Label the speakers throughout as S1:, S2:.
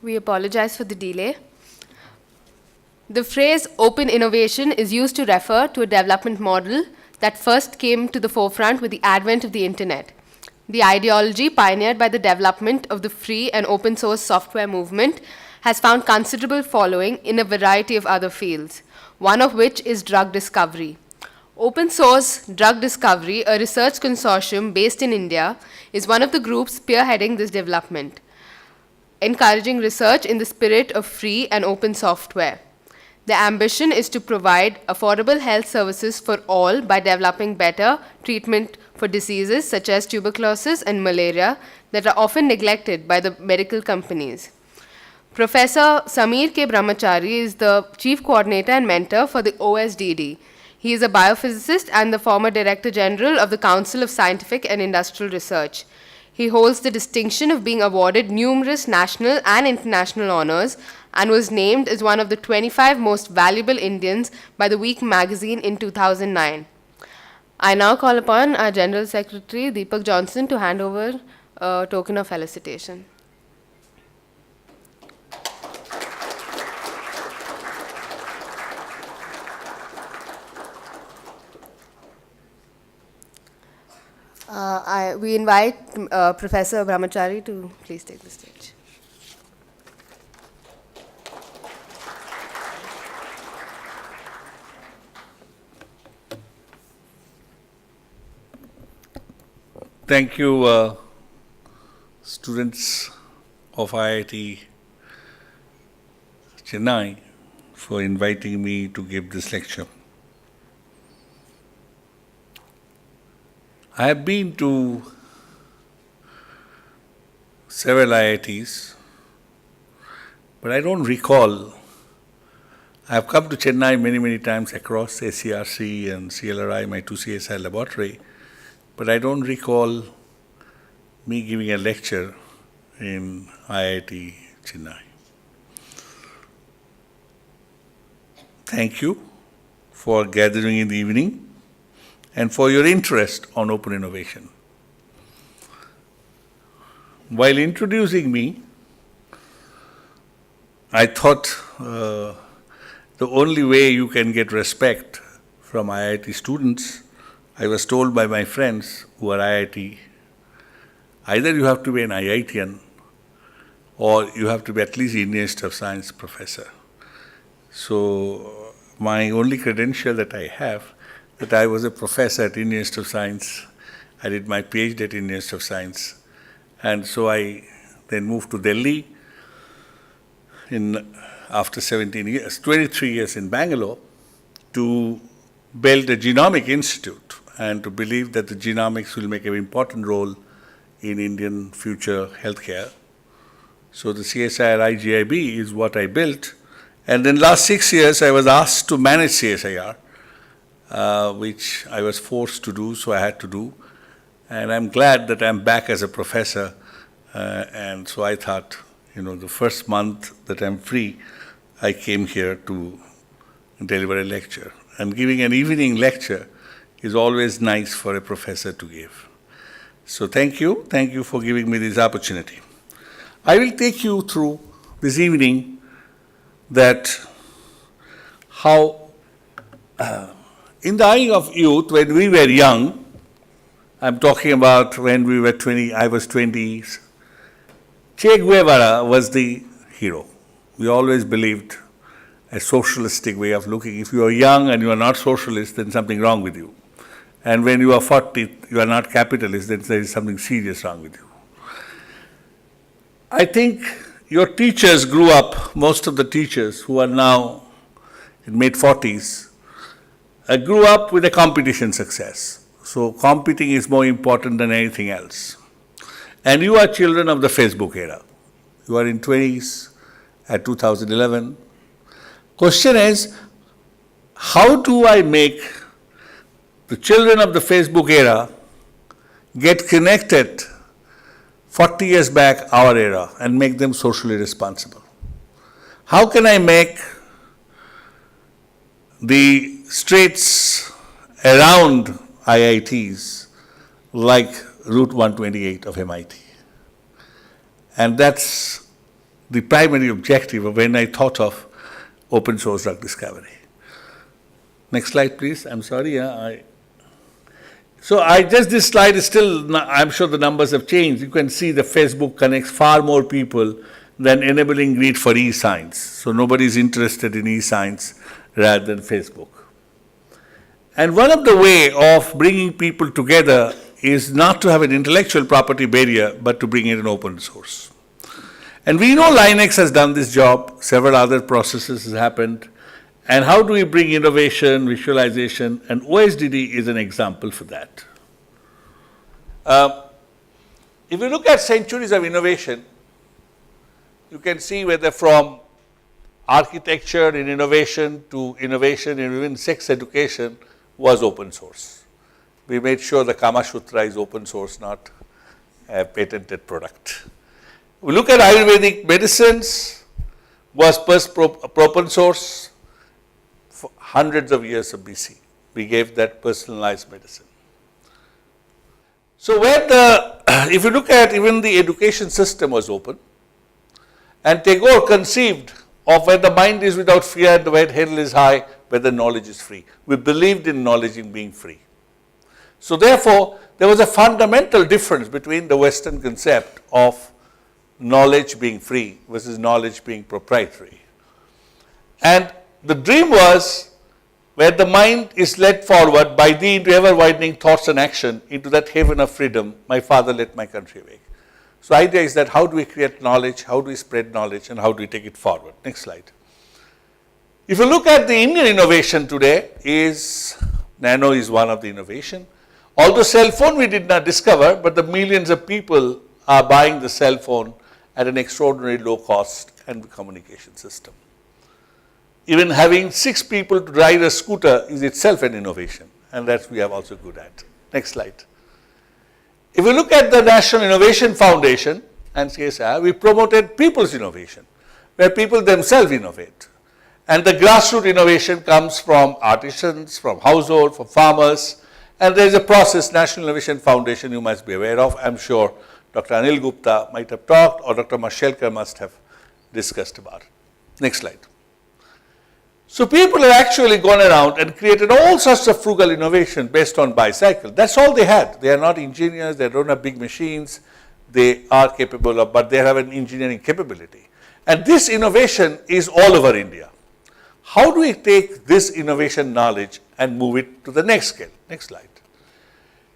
S1: We apologize for the delay. The phrase open innovation is used to refer to a development model that first came to the forefront with the advent of the internet. The ideology pioneered by the development of the free and open source software movement has found considerable following in a variety of other fields, one of which is drug discovery. Open source drug discovery, a research consortium based in India, is one of the groups spearheading this development, encouraging research in the spirit of free and open software. The ambition is to provide affordable health services for all by developing better treatment for diseases such as tuberculosis and malaria that are often neglected by the medical companies. Professor Samir K. Brahmachari is the chief coordinator and mentor for the OSDD. He is a biophysicist and the former Director General of the Council of Scientific and Industrial Research. He holds the distinction of being awarded numerous national and international honors and was named as one of the 25 most valuable Indians by the Week magazine in 2009. I now call upon our General Secretary, Deepak Johnson, to hand over a token of felicitation. We invite Professor Brahmachari to please take the stage.
S2: Thank you, students of IIT Chennai, for inviting me to give this lecture. I have been to several IITs, but I don't recall. I have come to Chennai many times across SCRC and CLRI, my two CSIR laboratory, but I don't recall me giving a lecture in IIT Chennai. Thank you for gathering in the evening and for your interest on open innovation. While introducing me, I thought the only way you can get respect from IIT students, I was told by my friends who are IIT, either you have to be an IITian or you have to be at least Indian Institute of Science professor. So my only credential that I have, that I was a professor at Indian Institute of Science. I did my PhD at Indian Institute of Science. And so I then moved to Delhi after 17 years, 23 years in Bangalore, to build a genomic institute and to believe that the genomics will make an important role in Indian future healthcare. So the CSIR IGIB is what I built. And in the last 6 years, I was asked to manage CSIR, which I was forced to do, so I had to do. And I'm glad that I'm back as a professor. And so I thought, the first month that I'm free, I came here to deliver a lecture. And giving an evening lecture is always nice for a professor to give. So thank you. Thank you for giving me this opportunity. I will take you through this evening that how in the eye of youth, when we were young, I'm talking about when we were 20, I was 20s, Che Guevara was the hero. We always believed a socialistic way of looking. If you are young and you are not socialist, then something wrong with you. And when you are 40, you are not capitalist, then there is something serious wrong with you. I think your teachers grew up, most of the teachers who are now in mid-40s, grew up with a competition success. So competing is more important than anything else. And you are children of the Facebook era. You are in 20s at 2011. Question is, how do I make the children of the Facebook era get connected 40 years back, our era, and make them socially responsible? How can I make the streets around IITs like Route 128 of MIT? And that's the primary objective of when I thought of open source drug discovery. Next slide, please. I'm sorry. This slide is still, I'm sure the numbers have changed. You can see the Facebook connects far more people than enabling greed for e-science. So nobody is interested in e-science rather than Facebook. And one of the way of bringing people together is not to have an intellectual property barrier, but to bring it in open source. And we know Linux has done this job, several other processes has happened. And how do we bring innovation, visualization, and OSDD is an example for that. If you look at centuries of innovation, you can see whether from architecture in innovation to innovation in even sex education was open source. We made sure the Kama Sutra is open source, not a patented product. We look at Ayurvedic medicines, was first open source for hundreds of years of BC. We gave that personalized medicine. So if you look at even the education system was open, and Tagore conceived of where the mind is without fear and the head is high, where the knowledge is free. We believed in knowledge in being free. So therefore, there was a fundamental difference between the Western concept of knowledge being free versus knowledge being proprietary. And the dream was where the mind is led forward by thee into ever-widening thoughts and action into that haven of freedom, my father let my country awake. So the idea is that how do we create knowledge, how do we spread knowledge, and how do we take it forward? Next slide. If you look at the Indian innovation today, nano is one of the innovation. Although cell phone we did not discover, but the millions of people are buying the cell phone at an extraordinary low cost and communication system. Even having 6 people to ride a scooter is itself an innovation, and that we are also good at. Next slide. If we look at the National Innovation Foundation and CSIR, we promoted people's innovation, where people themselves innovate. And the grassroots innovation comes from artisans, from households, from farmers, and there is a process, National Innovation Foundation, you must be aware of. I'm sure Dr. Anil Gupta might have talked, or Dr. Mashelkar must have discussed about it. Next slide. So people have actually gone around and created all sorts of frugal innovation based on bicycle. That's all they had. They are not engineers, they don't have big machines, they are capable of, but they have an engineering capability. And this innovation is all over India. How do we take this innovation knowledge and move it to the next scale? Next slide.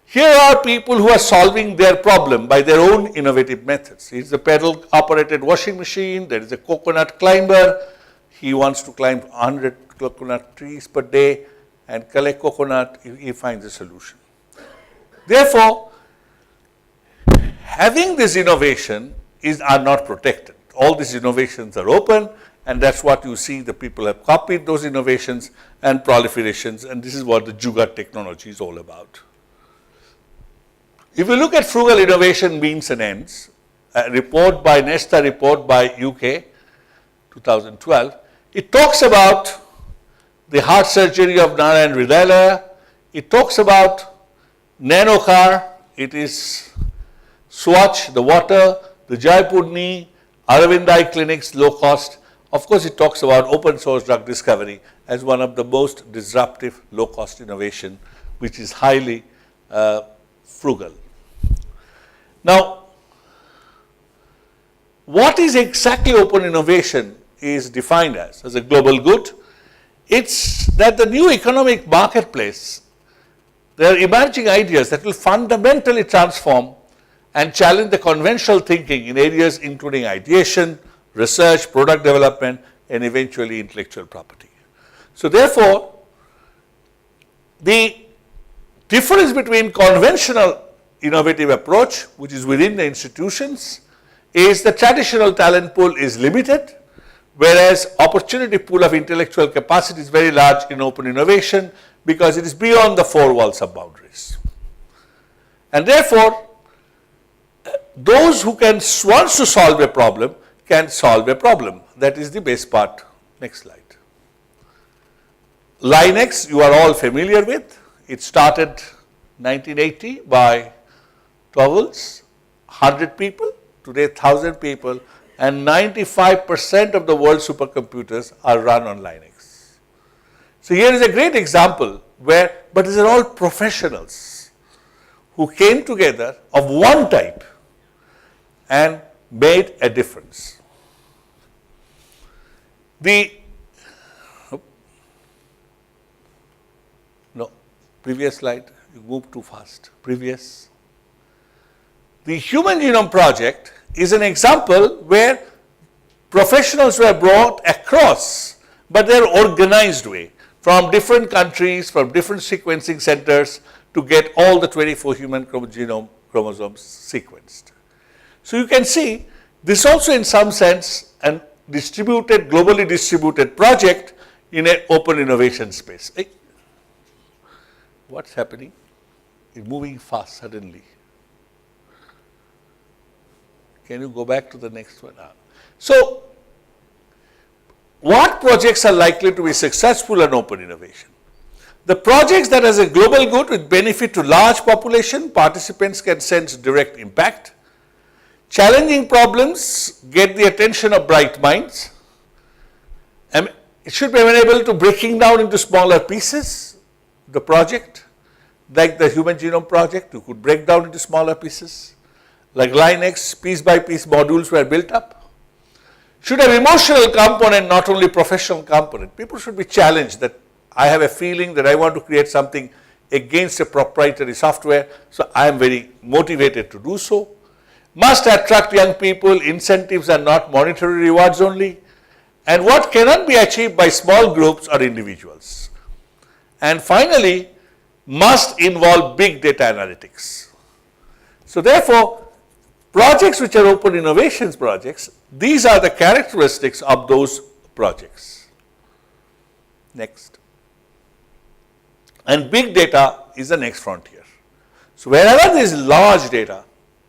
S2: Here are people who are solving their problem by their own innovative methods. It's a pedal operated washing machine, there is a coconut climber. He wants to climb 100 coconut trees per day and collect coconut, he finds a solution. Therefore, having this innovation are not protected. All these innovations are open, and that's what you see, the people have copied those innovations and proliferations, and this is what the Jugaad technology is all about. If you look at frugal innovation means and ends, a report by Nesta report by UK, 2012, it talks about the heart surgery of Narayan Hridayalaya. It talks about nanocar, it is Swachh, the water, the Jaipurni, Aravindai clinics, low cost. Of course, it talks about open source drug discovery as one of the most disruptive low cost innovation, which is highly frugal. Now, what is exactly open innovation is defined as a global good? It's that the new economic marketplace, there are emerging ideas that will fundamentally transform and challenge the conventional thinking in areas including ideation, research, product development, and eventually intellectual property. So therefore, the difference between conventional innovative approach, which is within the institutions, is the traditional talent pool is limited, whereas opportunity pool of intellectual capacity is very large in open innovation because it is beyond the 4 walls of boundaries. And therefore, those who wants to solve a problem can solve a problem. That is the base part. Next slide. Linux, you are all familiar with. It started 1980 by Torvalds, 100 people, today 1,000 people, and 95% of the world's supercomputers are run on Linux. So here is a great example where, but these are all professionals who came together of one type and made a difference. Previous slide, you moved too fast. Previous. The Human Genome Project is an example where professionals were brought across, but they're organized way, from different countries, from different sequencing centers to get all the 24 human genome chromosomes sequenced. So you can see this also in some sense an distributed, globally distributed project in an open innovation space. What's happening? It's moving fast suddenly. Can you go back to the next one? So, what projects are likely to be successful in open innovation? The projects that has a global good with benefit to large population, participants can sense direct impact. Challenging problems get the attention of bright minds. It should be amenable to breaking down into smaller pieces. The project, like the Human Genome Project, you could break down into smaller pieces. Like Linux, piece by piece modules were built up. Should have emotional component, not only professional component. People should be challenged that I have a feeling that I want to create something against a proprietary software, so I am very motivated to do so. Must attract young people, incentives are not monetary rewards only, and what cannot be achieved by small groups or individuals. And finally, must involve big data analytics. So therefore, projects which are open innovations projects, these are the characteristics of those projects. Next. And big data is the next frontier. So wherever there is large data,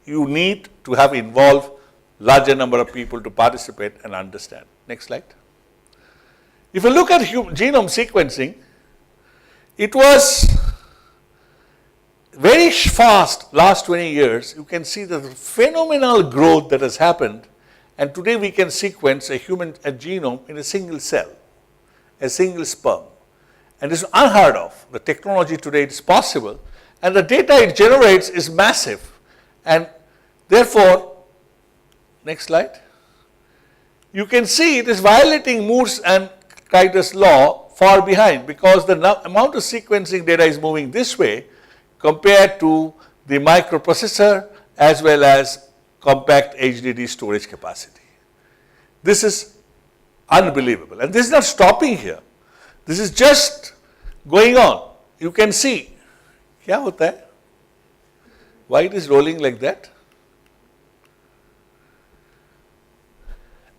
S2: you need to have involved larger number of people to participate and understand. Next slide. If you look at genome sequencing, it was very fast last 20 years. You can see the phenomenal growth that has happened, and today we can sequence a genome in a single cell, a single sperm, and it's unheard of. The technology today is possible, and the data it generates is massive, and therefore, next slide, you can see it is violating Moore's and Kreider's law far behind, because the amount of sequencing data is moving this way compared to the microprocessor as well as compact HDD storage capacity. This is unbelievable, and this is not stopping here. This is just going on. You can see, kya hota hai? Why it is rolling like that?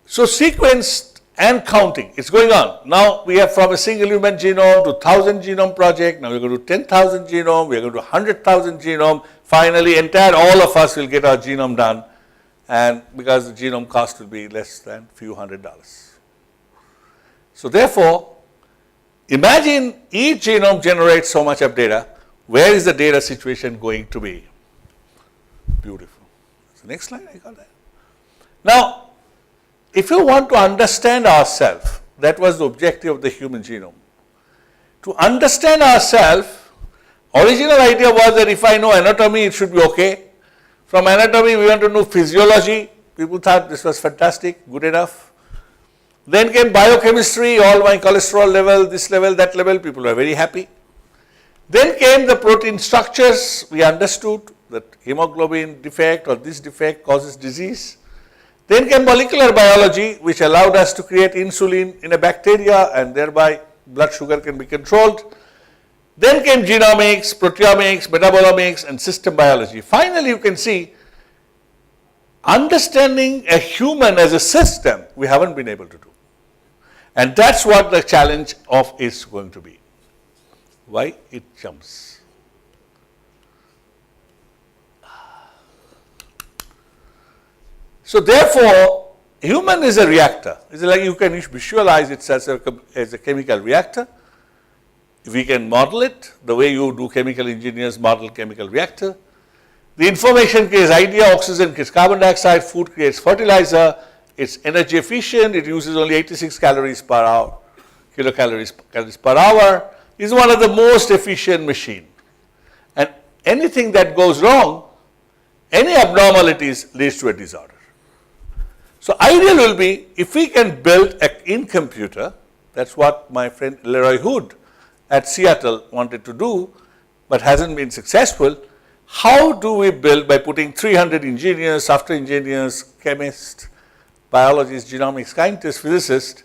S2: So sequenced and counting, it's going on. Now we have from a single human genome to 1,000 genome project, now we're going to 10,000 genome, we're going to 100,000 genome, finally all of us will get our genome done, and because the genome cost will be less than a few $100s. So therefore, imagine each genome generates so much of data, where is the data situation going to be? Beautiful. So next slide, I got that. Now, if you want to understand ourselves, that was the objective of the human genome. To understand ourselves, original idea was that if I know anatomy, it should be okay. From anatomy, we want to know physiology. People thought this was fantastic, good enough. Then came biochemistry, all my cholesterol level, this level, that level, people were very happy. Then came the protein structures. We understood that hemoglobin defect or this defect causes disease. Then came molecular biology, which allowed us to create insulin in a bacteria, and thereby blood sugar can be controlled. Then came genomics, proteomics, metabolomics, and system biology. Finally, you can see, understanding a human as a system, we haven't been able to do. And that's what the challenge of is going to be. Why it jumps. So therefore, human is a reactor. It's like you can visualize it as a chemical reactor. We can model it the way you do chemical engineers model chemical reactor. The information creates idea, oxygen creates carbon dioxide, food creates fertilizer, It's energy efficient, it uses only 86 calories per hour, calories per hour, is one of the most efficient machine. And anything that goes wrong, any abnormalities leads to a disorder. So ideal will be if we can build an in-computer, that's what my friend Leroy Hood at Seattle wanted to do, but hasn't been successful. How do we build by putting 300 engineers, software engineers, chemists, biologists, genomics, scientists, physicists,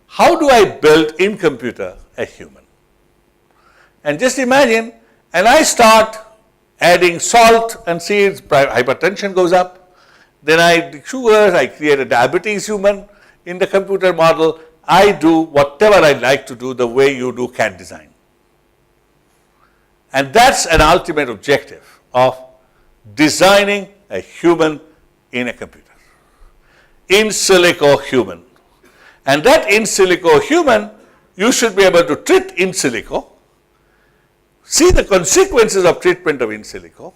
S2: how do I build in computer a human? And just imagine, and I start adding salt and see its hypertension goes up, then I add sugars, I create a diabetes human in the computer model, I do whatever I like to do the way you do CAD design. And that's an ultimate objective of designing a human in a computer. In silico human. And that in silico human, you should be able to treat in silico, see the consequences of treatment of in silico,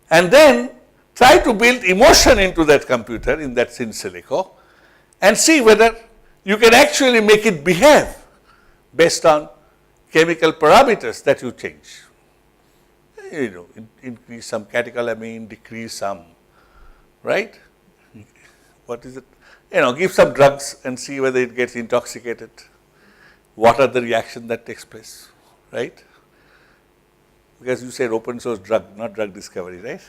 S2: and then try to build emotion into that computer in that in silico, and see whether you can actually make it behave based on chemical parameters that you change. You know, increase some catecholamine, decrease some, right? What is it? You know, give some drugs and see whether it gets intoxicated. What are the reaction that takes place, right? Because you said open source drug, not drug discovery, right?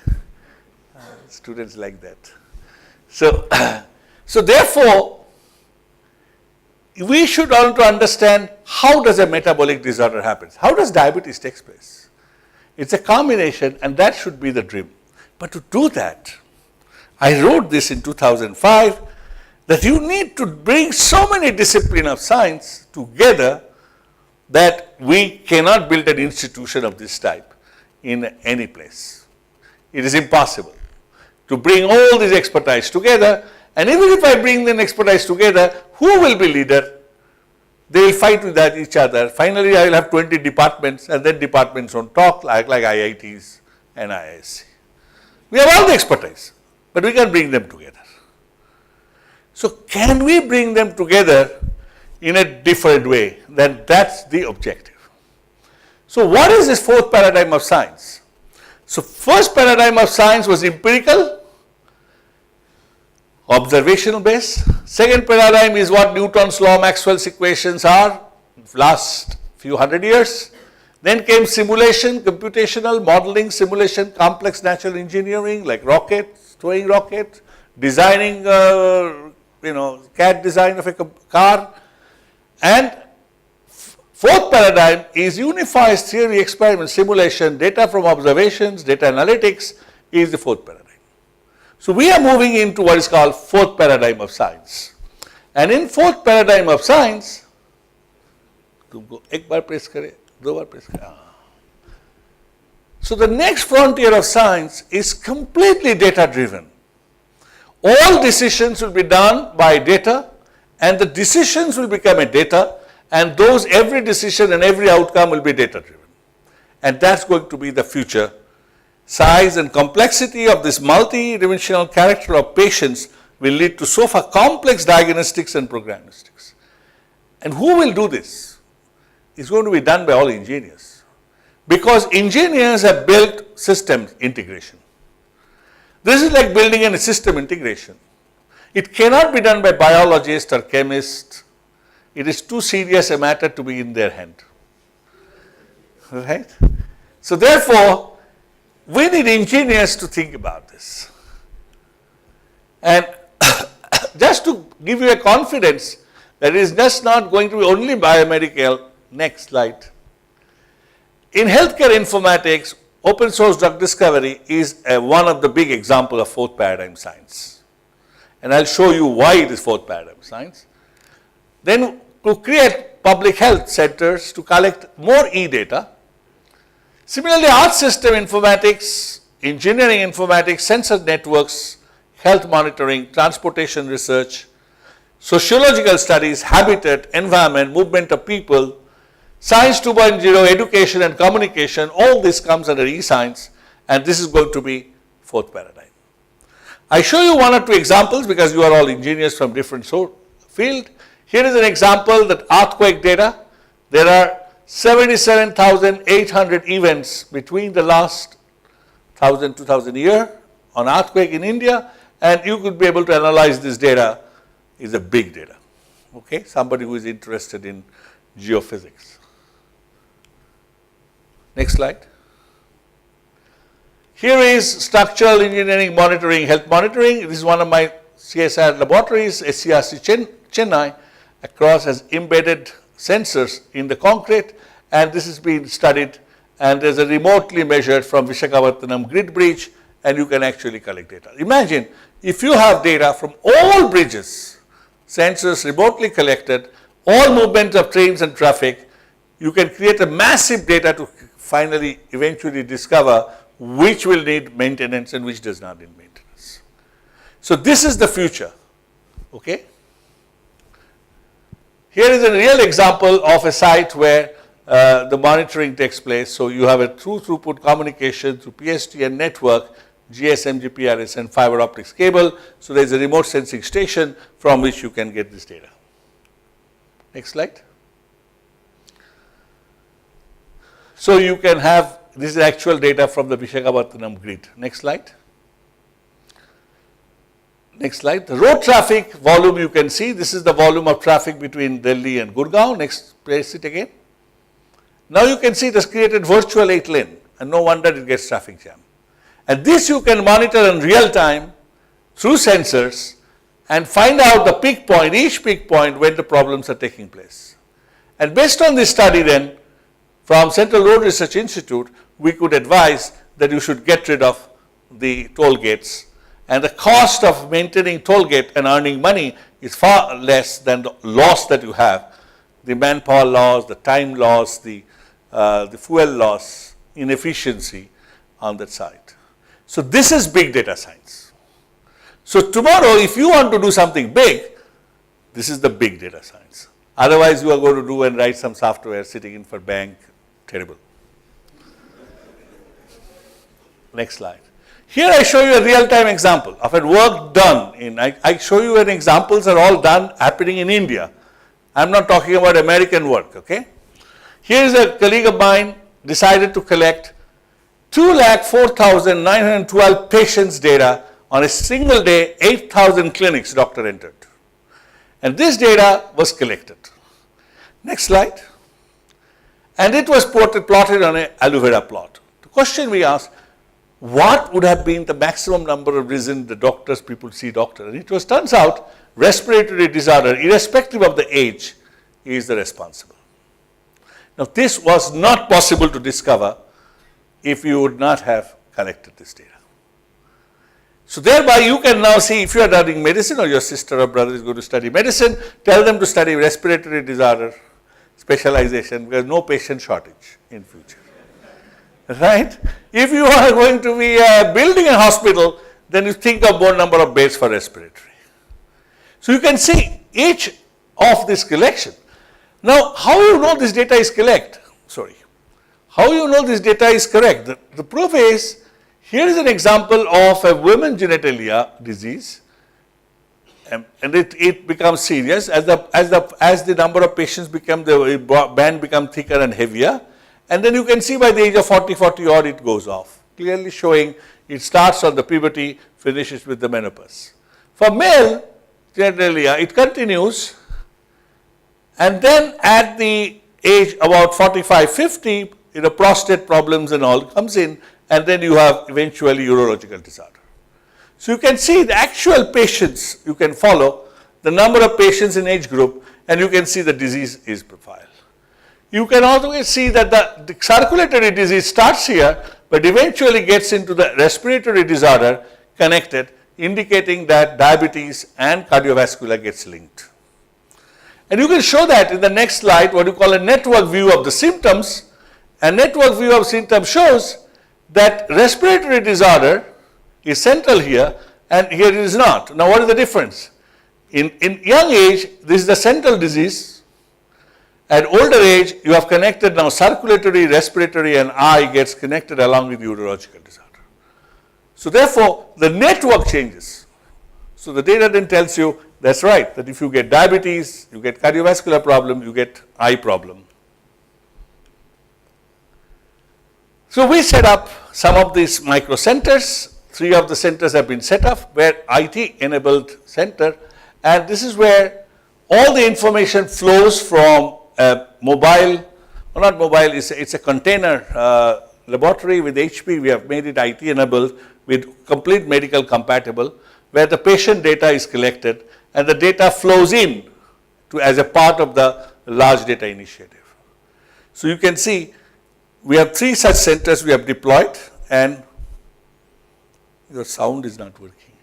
S2: Students like that. So, so therefore, we should want to understand how does a metabolic disorder happen? How does diabetes take place? It's a combination, and that should be the dream. But to do that, I wrote this in 2005, that you need to bring so many disciplines of science together that we cannot build an institution of this type in any place. It is impossible to bring all these expertise together, and even if I bring the expertise together, who will be leader? They will fight with each other. Finally, I will have 20 departments, and then departments don't talk like IITs and IISc. We have all the expertise, but we can bring them together. So can we bring them together in a different way? Then that's the objective. So what is this fourth paradigm of science? So first paradigm of science was empirical, observational based. Second paradigm is what Newton's law, Maxwell's equations are, last few hundred years. Then came simulation, computational, modeling, simulation, complex natural engineering like rockets, throwing rockets, designing CAD design of a car. And fourth paradigm is unified theory, experiment, simulation, data from observations, data analytics is the fourth paradigm. So we are moving into what is called fourth paradigm of science. And in fourth paradigm of science, so the next frontier of science is completely data driven. All decisions will be done by data, and the decisions will become a data, and those every decision and every outcome will be data driven. And that's going to be the future. Size and complexity of this multi-dimensional character of patients will lead to so far complex diagnostics and prognostics. And who will do this? It's going to be done by all engineers, because engineers have built systems integration. This is like building a system integration. It cannot be done by biologists or chemists. It is too serious a matter to be in their hand. Right? So therefore, we need engineers to think about this. And just to give you a confidence that it is just not going to be only biomedical, next slide. In healthcare informatics, open source drug discovery is one of the big examples of fourth paradigm science. And I'll show you why it is fourth paradigm science. Then to create public health centers to collect more e-data. Similarly, art system informatics, engineering informatics, sensor networks, health monitoring, transportation research, sociological studies, habitat, environment, movement of people, Science 2.0, education and communication, all this comes under e-science, and this is going to be fourth paradigm. I show you one or two examples because you are all engineers from different field. Here is an example that earthquake data. There are 77,800 events between the last 1,000, 2,000 year on earthquake in India, and you could be able to analyze this data. Is a big data. Okay, somebody who is interested in geophysics. Next slide. Here is structural engineering monitoring, health monitoring. This is one of my CSIR laboratories, SCRC Chennai, across has embedded sensors in the concrete, and this is being studied, and there's a remotely measured from Visakhapatnam grid bridge, and you can actually collect data. Imagine if you have data from all bridges, sensors remotely collected, all movement of trains and traffic, you can create a massive data to finally eventually discover which will need maintenance and which does not need maintenance. So this is the future, okay? Here is a real example of a site where the monitoring takes place. So you have a true throughput communication through PSTN network, GSM, GPRS and fiber optics cable. So there is a remote sensing station from which you can get this data. Next slide. So you can have, this is actual data from the Visakhapatnam grid. Next slide. Next slide. The road traffic volume you can see, this is the volume of traffic between Delhi and Gurgaon. Next, place it again. Now you can see it has created virtual 8 lane, and no wonder it gets traffic jam. And this you can monitor in real time through sensors and find out the peak point, each peak point when the problems are taking place. And based on this study then, from Central Road Research Institute, we could advise that you should get rid of the toll gates, and the cost of maintaining toll gate and earning money is far less than the loss that you have, the manpower loss, the time loss, the fuel loss, inefficiency on that site. So this is big data science. So tomorrow if you want to do something big, this is the big data science. Otherwise you are going to do and write some software sitting in for bank, terrible. Next slide. Here I show you a real-time example of a work done in, I show you an examples are all done happening in India. I'm not talking about American work, okay. Here is a colleague of mine decided to collect 204,912 patients' data on a single day, 8,000 clinics doctor entered. And this data was collected. Next slide. And it was plotted on an aloe vera plot. The question we asked, what would have been the maximum number of reasons the people see doctor? And it turns out respiratory disorder, irrespective of the age, is the responsible. Now this was not possible to discover if you would not have collected this data. So thereby you can now see if you are studying medicine or your sister or brother is going to study medicine, tell them to study respiratory disorder specialization because no patient shortage in future. Right? If you are going to be building a hospital, then you think of more number of beds for respiratory. So you can see each of this collection. Now, how you know this data is correct? Sorry. How you know this data is correct? The proof is, here is an example of a women's genitalia disease, and it becomes serious as the number of patients become, the band become thicker and heavier. And then you can see by the age of 40 odd it goes off, clearly showing it starts on the puberty, finishes with the menopause. For male genitalia, it continues, and then at the age about 45, 50, prostate problems and all comes in, and then you have eventually urological disorder. So you can see the actual patients, you can follow the number of patients in age group, and you can see the disease is profile. You can also see that the circulatory disease starts here, but eventually gets into the respiratory disorder connected, indicating that diabetes and cardiovascular gets linked. And you can show that in the next slide, what you call a network view of the symptoms. A network view of symptoms shows that respiratory disorder is central here, and here it is not. Now what is the difference? In young age, this is the central disease. At older age, you have connected now circulatory, respiratory, and eye gets connected along with urological disorder. So therefore, the network changes. So the data then tells you, that's right, that if you get diabetes, you get cardiovascular problem, you get eye problem. So we set up some of these micro centers. 3 of the centers have been set up, where IT enabled center, and this is where all the information flows from a mobile, or not mobile, it's a container laboratory with HP. We have made it IT enabled with complete medical compatible, where the patient data is collected and the data flows in to as a part of the large data initiative. So you can see we have 3 such centers we have deployed, and your sound is not working.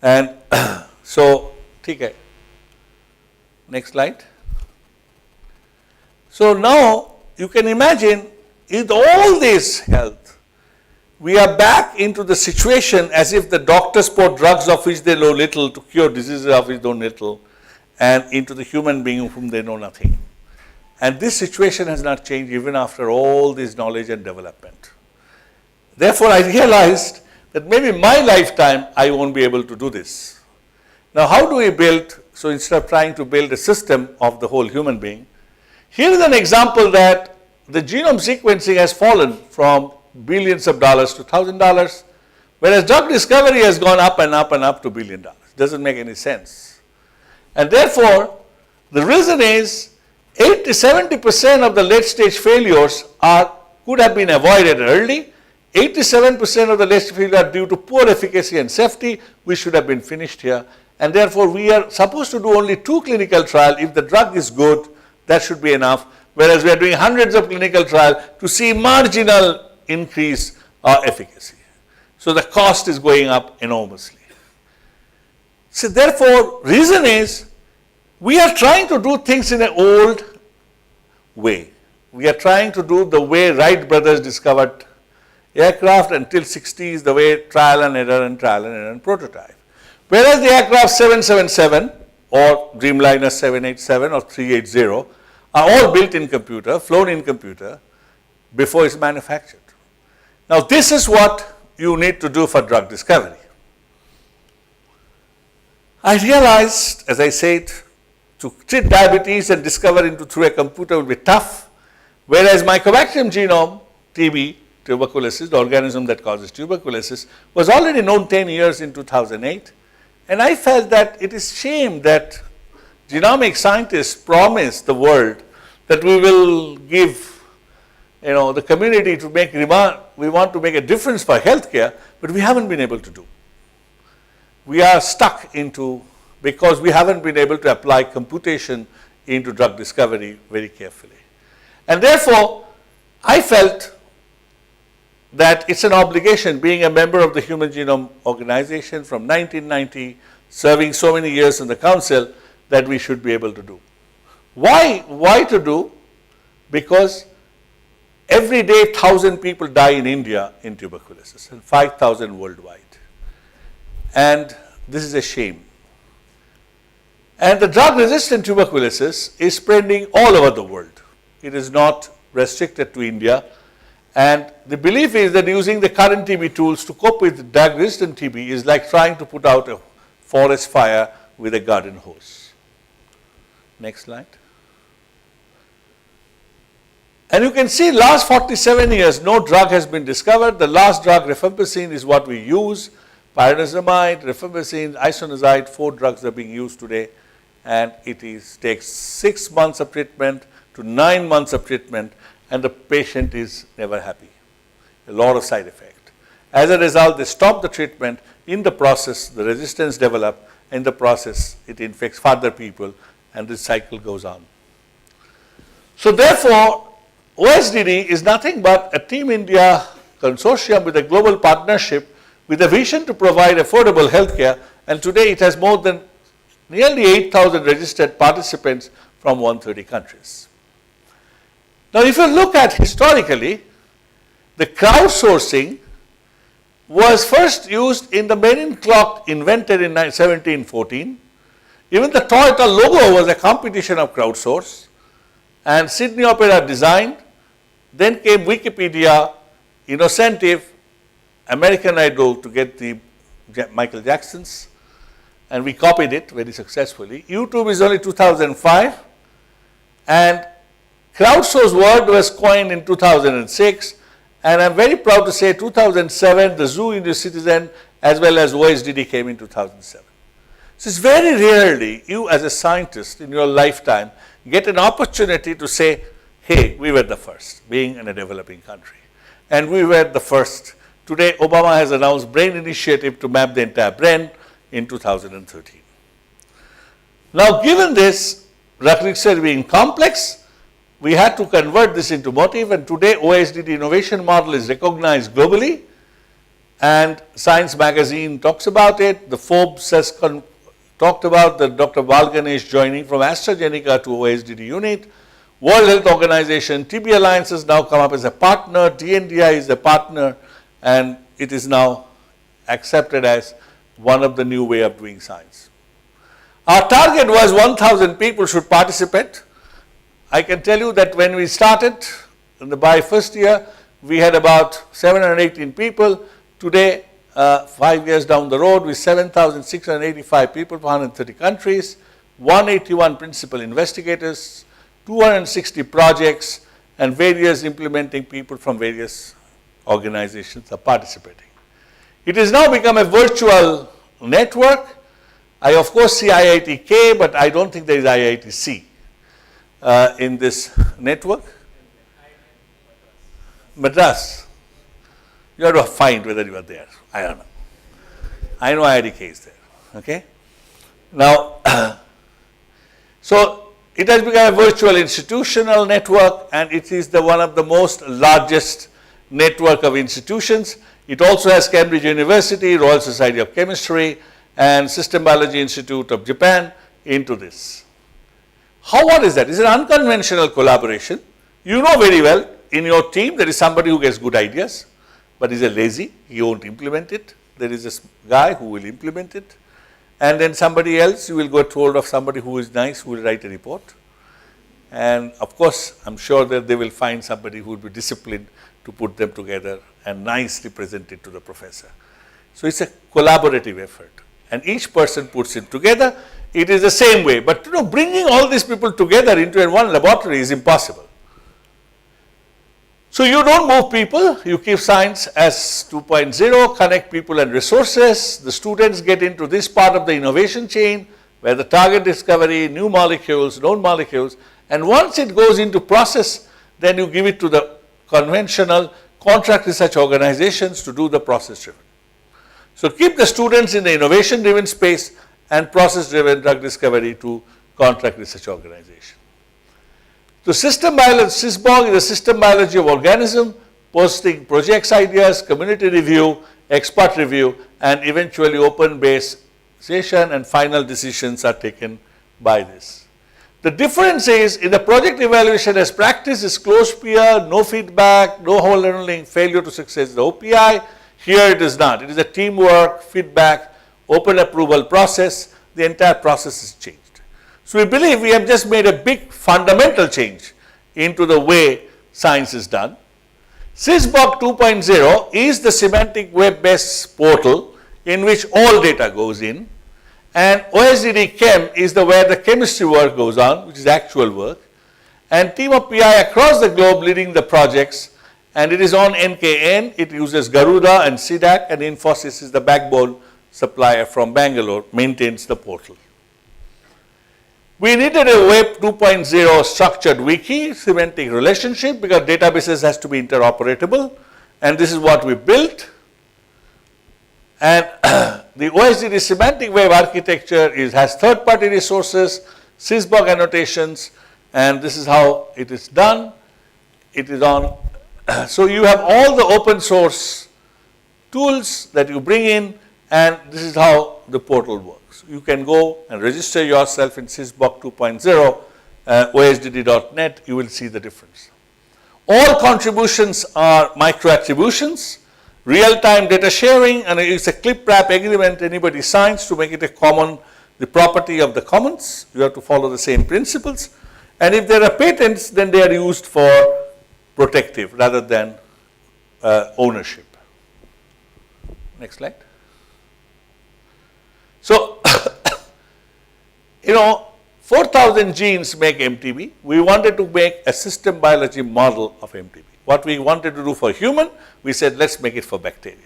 S2: And so, okay. Next slide. So now you can imagine, with all this health, we are back into the situation as if the doctors pour drugs of which they know little to cure diseases of which they know little, and into the human being of whom they know nothing. And this situation has not changed even after all this knowledge and development. Therefore, I realized that maybe in my lifetime I won't be able to do this. Now, how do we build? So instead of trying to build a system of the whole human being, here is an example that the genome sequencing has fallen from billions of dollars to $1,000, whereas drug discovery has gone up and up and up to $1 billion. Doesn't make any sense. And therefore, the reason is 80-70% of the late stage failures could have been avoided early. 87% of the late stage failures are due to poor efficacy and safety, which should have been finished here. And therefore, we are supposed to do only 2 clinical trials. If the drug is good, that should be enough. Whereas we are doing hundreds of clinical trials to see marginal increase or efficacy. So the cost is going up enormously. So therefore, reason is we are trying to do things in an old way. We are trying to do the way Wright brothers discovered aircraft until 60s, the way trial and error and prototype. Whereas the aircraft 777 or Dreamliner 787 or 380 are all built in computer, flown in computer before it's manufactured. Now this is what you need to do for drug discovery. I realized, as I said, to treat diabetes and discover into through a computer will be tough, whereas Mycobacterium genome, TB, tuberculosis, the organism that causes tuberculosis, was already known 10 years in 2008. And I felt that it is shame that genomic scientists promise the world that we will give, the community to make we want to make a difference for healthcare, but we haven't been able to do. We are stuck into, because we haven't been able to apply computation into drug discovery very carefully. And therefore, I felt that it's an obligation, being a member of the Human Genome Organization from 1990, serving so many years in the council, that we should be able to do. Why to do? Because every day 1,000 people die in India in tuberculosis and 5,000 worldwide. And this is a shame. And the drug-resistant tuberculosis is spreading all over the world. It is not restricted to India. And the belief is that using the current TB tools to cope with drug-resistant TB is like trying to put out a forest fire with a garden hose. Next slide. And you can see last 47 years, no drug has been discovered. The last drug, rifampicin, is what we use. Pyrazinamide, rifampicin, isoniazid, 4 drugs are being used today. And it takes 6 months of treatment to 9 months of treatment, and the patient is never happy. A lot of side effect. As a result, they stop the treatment. In the process, the resistance develops. In the process, it infects further people, and this cycle goes on. So therefore, OSDD is nothing but a Team India consortium with a global partnership with a vision to provide affordable healthcare, and today it has more than nearly 8,000 registered participants from 130 countries. Now, if you look at historically, the crowdsourcing was first used in the marine clock invented in 1714. Even the Toyota logo was a competition of crowdsource, and Sydney Opera designed. Then came Wikipedia, Innocentive, American Idol to get the Michael Jacksons, and we copied it very successfully. YouTube is only 2005, and crowdsourced word was coined in 2006, and I'm very proud to say 2007, the Zoo in the Citizen as well as OSDD came in 2007. So it's very rarely you as a scientist in your lifetime get an opportunity to say, hey, we were the first, being in a developing country. And we were the first. Today, Obama has announced brain initiative to map the entire brain in 2013. Now, given this, drug discovery being complex, we had to convert this into motive, and today OSDD innovation model is recognized globally, and Science magazine talks about it. The Forbes has talked about the Dr. Balganesh joining from AstraZeneca to OSDD unit. World Health Organization, TB Alliance has now come up as a partner, DNDi is a partner, and it is now accepted as one of the new way of doing science. Our target was 1,000 people should participate. I can tell you that when we started, by first year, we had about 718 people. Today, 5 years down the road, with 7,685 people from 130 countries, 181 principal investigators, 260 projects, and various implementing people from various organizations are participating. It has now become a virtual network. I of course see IIT-K, but I don't think there is IIT-C in this network. Madras. You have to find whether you are there. I don't know. I know IIT-K is there. Okay. Now, so it has become a virtual institutional network, and it is one of the most largest network of institutions. It also has Cambridge University, Royal Society of Chemistry, and System Biology Institute of Japan into this. What is that? It's an unconventional collaboration. You know very well in your team there is somebody who gets good ideas, but is a lazy, he won't implement it. There is this guy who will implement it, and then somebody else, you will get hold of somebody who is nice, who will write a report. And of course, I'm sure that they will find somebody who will be disciplined to put them together and nicely present it to the professor. So it's a collaborative effort, and each person puts it together. It is the same way, but bringing all these people together into one laboratory is impossible. So you don't move people, you keep science as 2.0, connect people and resources. The students get into this part of the innovation chain where the target discovery, new molecules, known molecules, and once it goes into process, then you give it to the conventional contract research organizations to do the process driven. So keep the students in the innovation driven space and process driven drug discovery to contract research organization. So system biology, SysBog is a system biology of organism, posting projects, ideas, community review, expert review, and eventually open base session, and final decisions are taken by this. The difference is in the project evaluation as practice is closed peer, no feedback, no whole learning, failure to success, the OPI. Here it is not. It is a teamwork, feedback, open approval process. The entire process is changed. So we believe we have just made a big fundamental change into the way science is done. SysBog 2.0 is the semantic web-based portal in which all data goes in, and OSDD Chem is where the chemistry work goes on, which is actual work, and team of PI across the globe leading the projects, and it is on NKN. It uses Garuda and CDAC, and Infosys is the backbone supplier from Bangalore, maintains the portal. We needed a Web 2.0 structured wiki, semantic relationship, because databases has to be interoperable, and this is what we built. And the OSDD semantic web architecture has third-party resources, SysBog annotations, and this is how it is done. It is on, so you have all the open source tools that you bring in, and this is how the portal works. You can go and register yourself in SysBog 2.0, OSDD.net, you will see the difference. All contributions are micro attributions, real-time data sharing, and it's a clip wrap agreement anybody signs to make it a common, the property of the commons. You have to follow the same principles. And if there are patents, then they are used for protective rather than ownership. Next slide. So, 4,000 genes make MTB. We wanted to make a system biology model of MTB. What we wanted to do for human, we said, let's make it for bacteria.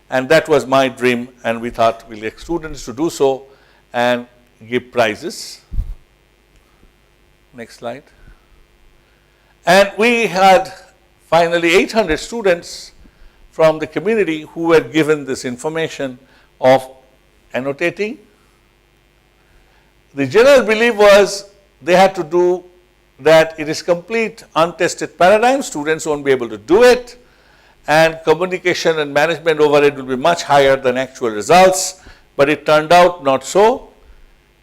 S2: And that was my dream, and we thought we'll get students to do so and give prizes. Next slide. And we had finally 800 students from the community who were given this information of annotating. The general belief was they had to do that. It is complete untested paradigm, students won't be able to do it, and communication and management over it will be much higher than actual results, but it turned out not so.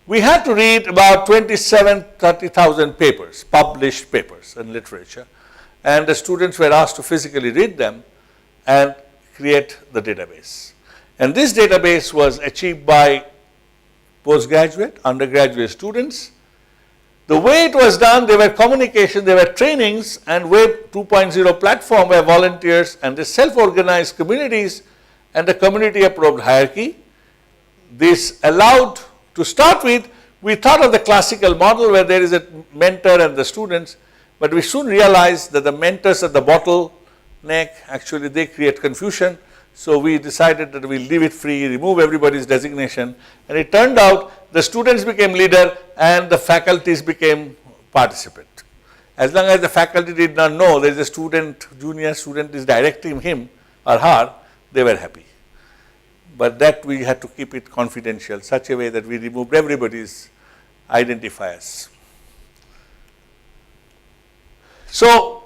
S2: We had to read about 30,000 papers, published papers in literature, and the students were asked to physically read them and create the database. And this database was achieved by postgraduate, undergraduate students. The way it was done, there were communication, there were trainings, and Web 2.0 platform where volunteers and the self-organized communities and the community-approved hierarchy. This allowed, to start with, we thought of the classical model where there is a mentor and the students, but we soon realized that the mentors at the bottleneck, actually they create confusion. So we decided that we'll leave it free, remove everybody's designation, and it turned out the students became leader and the faculties became participant. As long as the faculty did not know there is a student, junior student is directing him or her, they were happy. But that we had to keep it confidential, such a way that we removed everybody's identifiers. So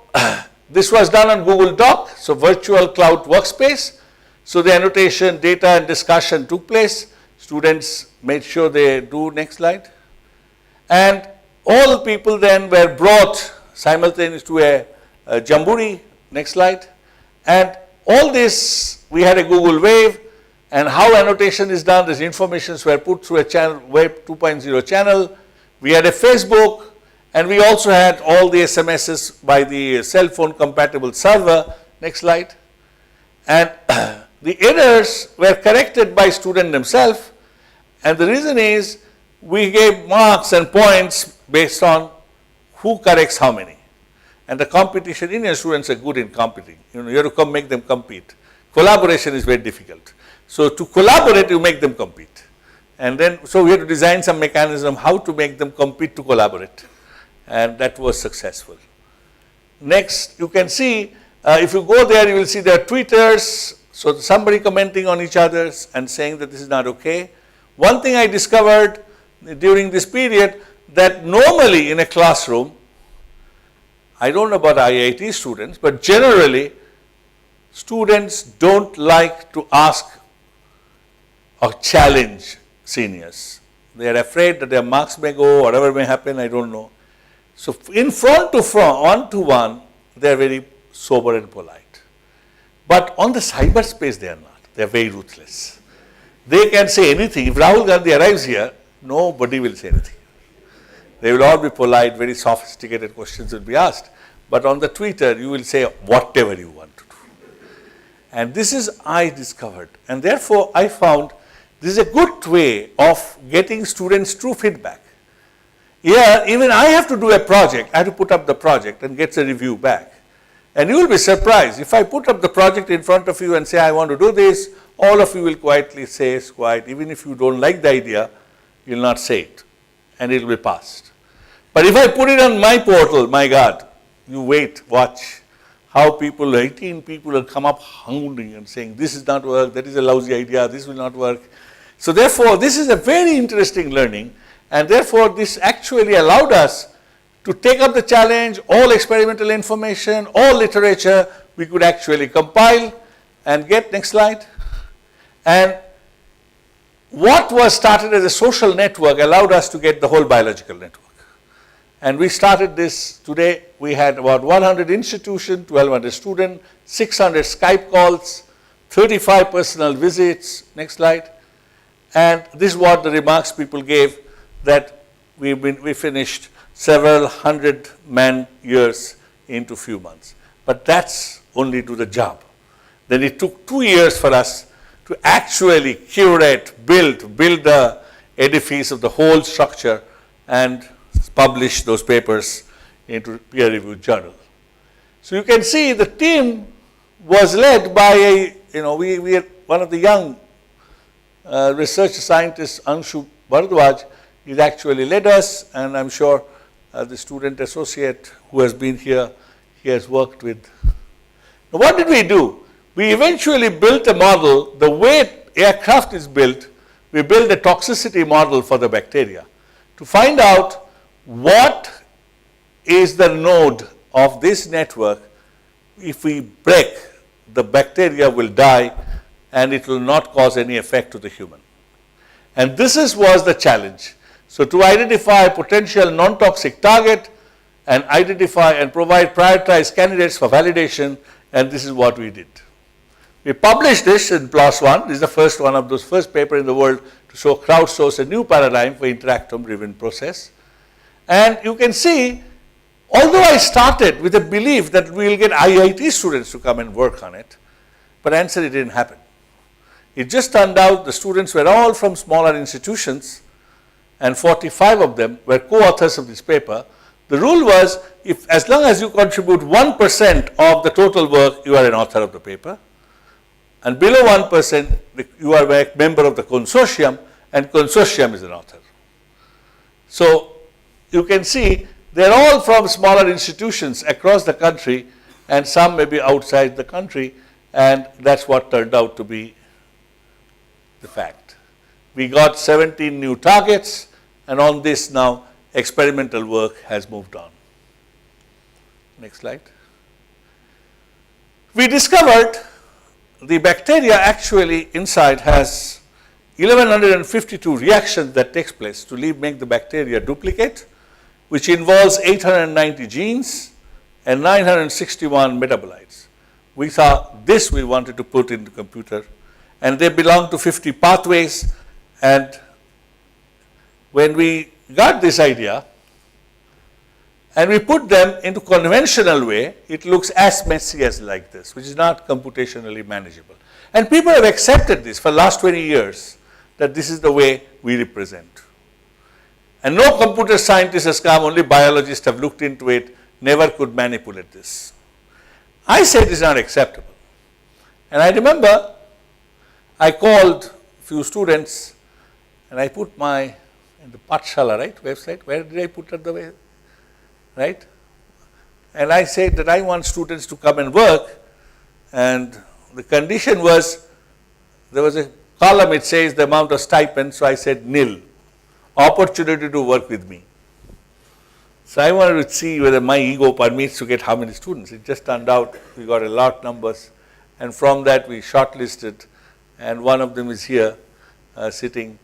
S2: this was done on Google Doc, so virtual cloud workspace. So the annotation, data and discussion took place. Students made sure they do, next slide. And all people then were brought simultaneously to a jamboree, next slide. And all this, we had a Google Wave, and how annotation is done, these informations were put through a channel, Web 2.0 channel. We had a Facebook, and we also had all the SMSs by the cell phone compatible server, next slide. And the errors were corrected by students themselves, and the reason is we gave marks and points based on who corrects how many. And the competition, Indian students are good in competing. You have to come make them compete. Collaboration is very difficult. So to collaborate, you make them compete. And then, so we had to design some mechanism how to make them compete to collaborate. And that was successful. Next, you can see, if you go there, you will see there are tweeters. So somebody commenting on each other's and saying that this is not okay. One thing I discovered during this period, that normally in a classroom, I don't know about IIT students, but generally students don't like to ask or challenge seniors. They are afraid that their marks may go, whatever may happen, I don't know. So in front to front, one-to-one, they are very sober and polite. But on the cyberspace, they are not. They are very ruthless. They can say anything. If Rahul Gandhi arrives here, nobody will say anything. They will all be polite, very sophisticated questions will be asked. But on the Twitter, you will say whatever you want to do. And this is I discovered. And therefore, I found this is a good way of getting students true feedback. Yeah, even I have to do a project. I have to put up the project and get a review back. And you will be surprised. If I put up the project in front of you and say, I want to do this, all of you will quietly say, it's quiet. Even if you don't like the idea, you will not say it. And it will be passed. But if I put it on my portal, my God, you wait, watch how people, 18 people will come up hounding and saying, this is not work, that is a lousy idea, this will not work. So therefore, this is a very interesting learning. And therefore, this actually allowed us to take up the challenge, all experimental information, all literature, we could actually compile and get, next slide. And what was started as a social network allowed us to get the whole biological network. And we started this today. We had about 100 institutions, 1,200 students, 600 Skype calls, 35 personal visits, next slide. And this is what the remarks people gave, that we finished several hundred man-years into few months. But that's only to the job. Then it took 2 years for us to actually curate, build the edifice of the whole structure and publish those papers into peer-reviewed journal. So you can see the team was led by we are one of the young research scientists, Anshu Bharadwaj, he's actually led us, and I'm sure the student associate who has been here, he has worked with. Now what did we do? We eventually built a model, the way aircraft is built, we built a toxicity model for the bacteria to find out what is the node of this network. If we break, the bacteria will die and it will not cause any effect to the human. And this was the challenge. So to identify a potential non-toxic target and identify and provide prioritized candidates for validation, and this is what we did. We published this in PLOS One. This is the first one of those first paper in the world to show crowdsource a new paradigm for interactome-driven process. And you can see, although I started with a belief that we will get IIT students to come and work on it, but answer, it didn't happen. It just turned out the students were all from smaller institutions, and 45 of them were co-authors of this paper. The rule was, as long as you contribute 1% of the total work, you are an author of the paper. And below 1%, you are a member of the consortium, and consortium is an author. So you can see they're all from smaller institutions across the country, and some may be outside the country, and that's what turned out to be the fact. We got 17 new targets, and on this now experimental work has moved on. Next slide. We discovered the bacteria actually inside has 1152 reactions that takes place to make the bacteria duplicate, which involves 890 genes and 961 metabolites. We thought this we wanted to put in the computer, and they belong to 50 pathways. And when we got this idea and we put them into conventional way, it looks as messy as like this, which is not computationally manageable. And people have accepted this for the last 20 years, that this is the way we represent. And no computer scientist has come, only biologists have looked into it, never could manipulate this. I said it's not acceptable. And I remember I called a few students and I put in the Pathshala, right, website, where did I put it the way, right? And I said that I want students to come and work, and the condition was, there was a column, it says the amount of stipend, so I said nil, opportunity to work with me. So I wanted to see whether my ego permits to get how many students. It just turned out we got a lot numbers, and from that we shortlisted, and one of them is here sitting.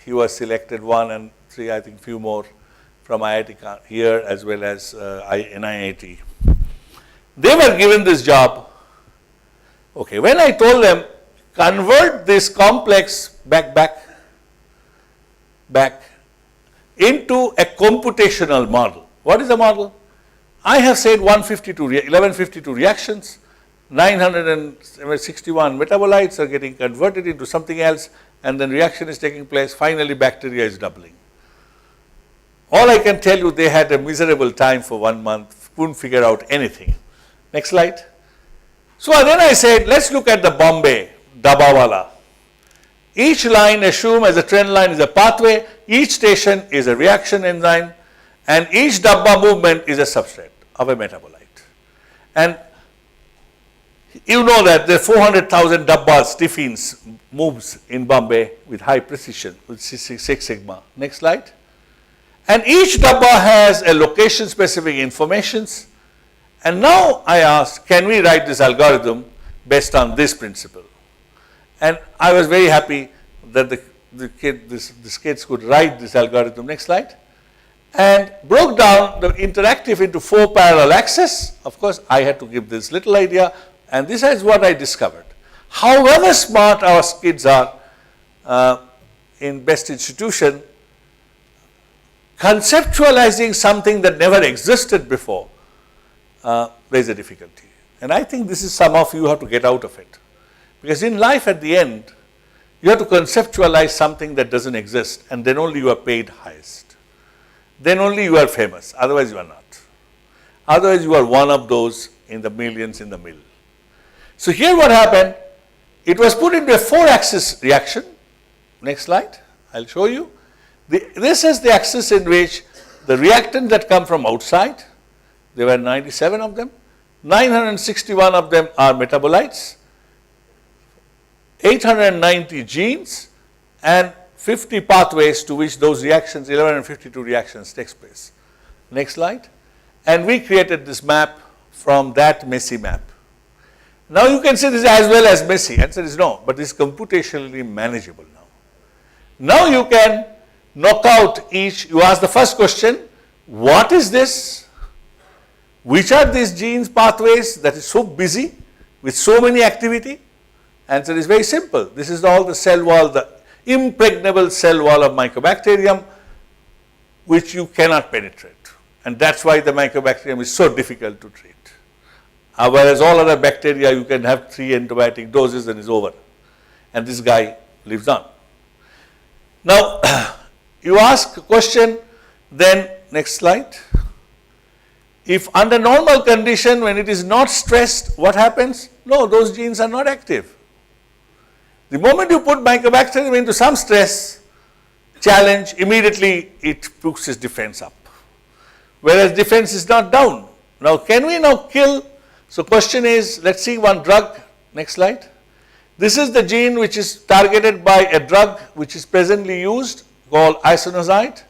S2: He was selected, 1 and 3, I think few more from IIT here as well as NIIT. They were given this job. Okay, when I told them convert this complex back into a computational model. What is the model? I have said 1152 reactions, 961 metabolites are getting converted into something else, and then reaction is taking place. Finally, bacteria is doubling. All I can tell you, they had a miserable time for 1 month, couldn't figure out anything. Next slide. So then I said, let's look at the Bombay Dabawala. Each line assume as a trend line is a pathway, each station is a reaction enzyme, and each dabba movement is a substrate of a metabolite. And you know that there are 400,000 dabbas, tiffins, moves in Bombay with high precision, with 6 sigma. Next slide. And each dabba has a location specific informations. And now I asked, can we write this algorithm based on this principle? And I was very happy that these kids could write this algorithm. Next slide. And broke down the interactive into 4 parallel axes. Of course, I had to give this little idea, and this is what I discovered. However smart our kids are in best institution, conceptualizing something that never existed before, there is a difficulty. And I think this is some of you have to get out of it. Because in life at the end, you have to conceptualize something that doesn't exist, and then only you are paid highest. Then only you are famous, otherwise you are not. Otherwise you are one of those in the millions in the middle. So here what happened, it was put into a 4-axis reaction. Next slide, I'll show you. This is the axis in which the reactants that come from outside, there were 97 of them, 961 of them are metabolites, 890 genes, and 50 pathways to which those reactions, 1152 reactions takes place. Next slide. And we created this map from that messy map. Now you can say this as well as messy. Answer is no, but this is computationally manageable now. Now you can knock out each, you ask the first question, what is this? Which are these genes pathways that is so busy with so many activity? Answer is very simple. This is all the cell wall, the impregnable cell wall of mycobacterium, which you cannot penetrate. And that's why the mycobacterium is so difficult to treat. Whereas all other bacteria, you can have 3 antibiotic doses and it's over. And this guy lives on. Now, you ask a question, then next slide. If under normal condition, when it is not stressed, what happens? No, those genes are not active. The moment you put mycobacterium into some stress, challenge, immediately it puts its defense up. Whereas defense is not down. Now, can we now kill? So question is, let's see one drug. Next slide. This is the gene which is targeted by a drug which is presently used called isoniazid.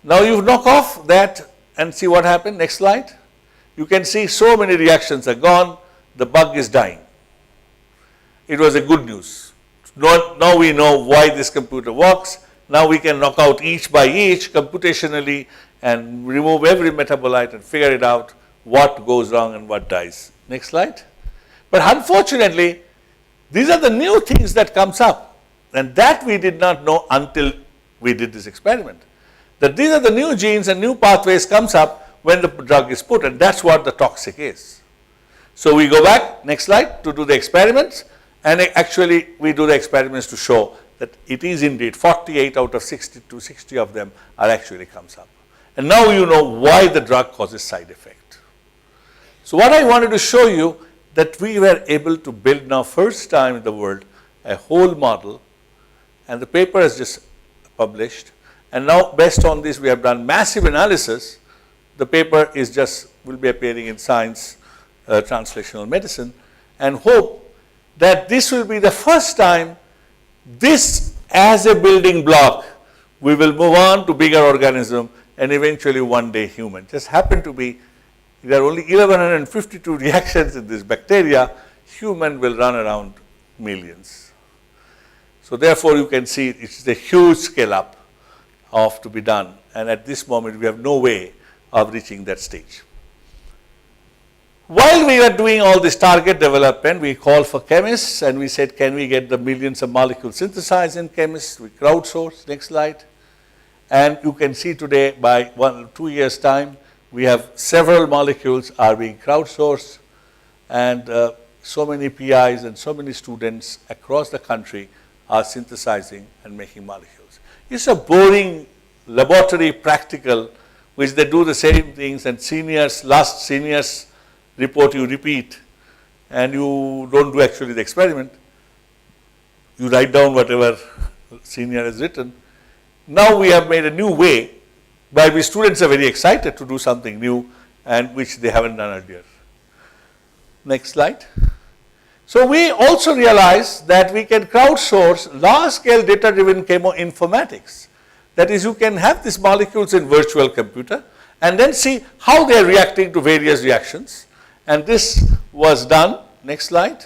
S2: Now you knock off that and see what happened. Next slide. You can see so many reactions are gone. The bug is dying. It was a good news. Now we know why this computer works. Now we can knock out each by each computationally and remove every metabolite and figure it out what goes wrong and what dies. Next slide. But unfortunately, these are the new things that comes up, and that we did not know until we did this experiment. That these are the new genes and new pathways comes up when the drug is put, and that's what the toxic is. So we go back, next slide, to do the experiments, and actually we do the experiments to show that it is indeed 48 out of 60 to 60 of them are actually comes up. And now you know why the drug causes side effect. So what I wanted to show you, that we were able to build now first time in the world a whole model, and the paper is just published, and now based on this we have done massive analysis. The paper is just will be appearing in Science Translational Medicine, and hope that this will be the first time this as a building block we will move on to bigger organism and eventually one day human. Just happen to be there are only 1152 reactions in this bacteria, human will run around millions. So therefore you can see it is a huge scale up of to be done, and at this moment we have no way of reaching that stage. While we were doing all this target development, we called for chemists and we said, can we get the millions of molecules synthesized in chemists? We crowdsourced. Next slide. And you can see today by 1 or 2 years time, we have several molecules are being crowdsourced, and so many PIs and so many students across the country are synthesizing and making molecules. It's a boring laboratory practical which they do the same things, and seniors, last seniors report you repeat, and you don't do actually the experiment. You write down whatever senior has written. Now we have made a new way by which students are very excited to do something new and which they haven't done earlier. Next slide. So we also realized that we can crowdsource large-scale data-driven chemoinformatics. That is, you can have these molecules in virtual computer and then see how they are reacting to various reactions. And this was done. Next slide.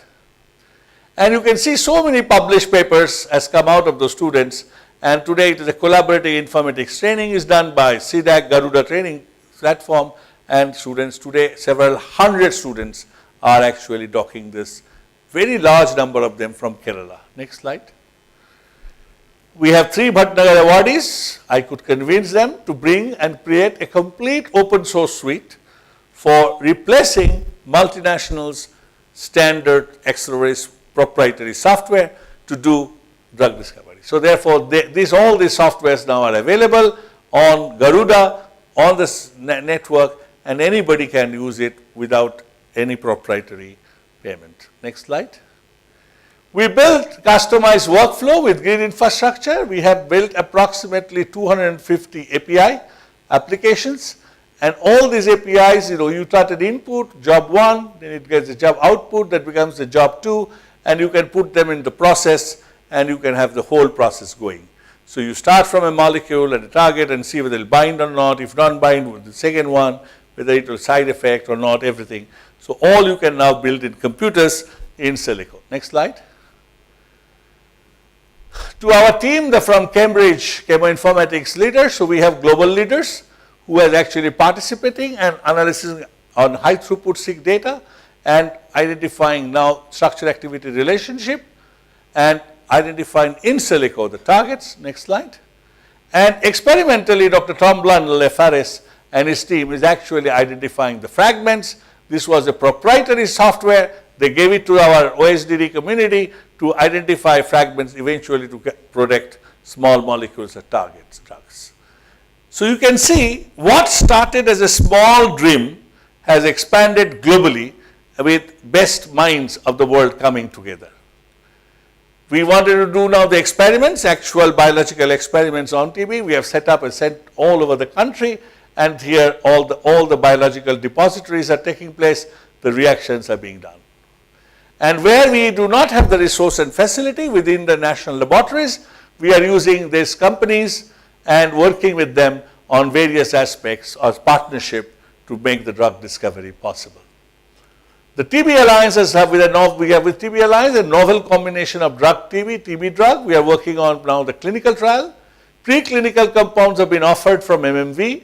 S2: And you can see so many published papers has come out of those students. And today it is a collaborative informatics training is done by CDAC Garuda training platform, and students today, several hundred students are actually docking this, very large number of them from Kerala. Next slide. We have 3 Bhatnagar awardees. I could convince them to bring and create a complete open source suite for replacing multinationals' standard accelerator proprietary software to do drug discovery. So therefore, all these softwares now are available on Garuda, on this network, and anybody can use it without any proprietary payment. Next slide. We built customized workflow with grid infrastructure. We have built approximately 250 API applications, and all these APIs, you start an input, job 1, then it gets a job output, that becomes a job 2, and you can put them in the process, and you can have the whole process going. So you start from a molecule and a target and see whether it will bind or not. If not bind, with the second one, whether it will side effect or not, everything. So all you can now build in computers in silico. Next slide. To our team, from Cambridge Cheminformatics leaders, so we have global leaders who are actually participating and analyzing on high throughput seq data and identifying now structure activity relationship and identifying in silico the targets. Next slide. And experimentally, Dr. Tom Blundell, FRS, and his team is actually identifying the fragments. This was a proprietary software. They gave it to our OSDD community to identify fragments, eventually to protect small molecules or targets, drugs. So you can see what started as a small dream has expanded globally with best minds of the world coming together. We wanted to do now the experiments, actual biological experiments on TB. We have set up a set all over the country, and here all the biological depositories are taking place, the reactions are being done. And where we do not have the resource and facility within the national laboratories, we are using these companies and working with them on various aspects of partnership to make the drug discovery possible. The TB Alliances have with TB Alliance a novel combination of drug TB drug. We are working on now the clinical trial. Preclinical compounds have been offered from MMV.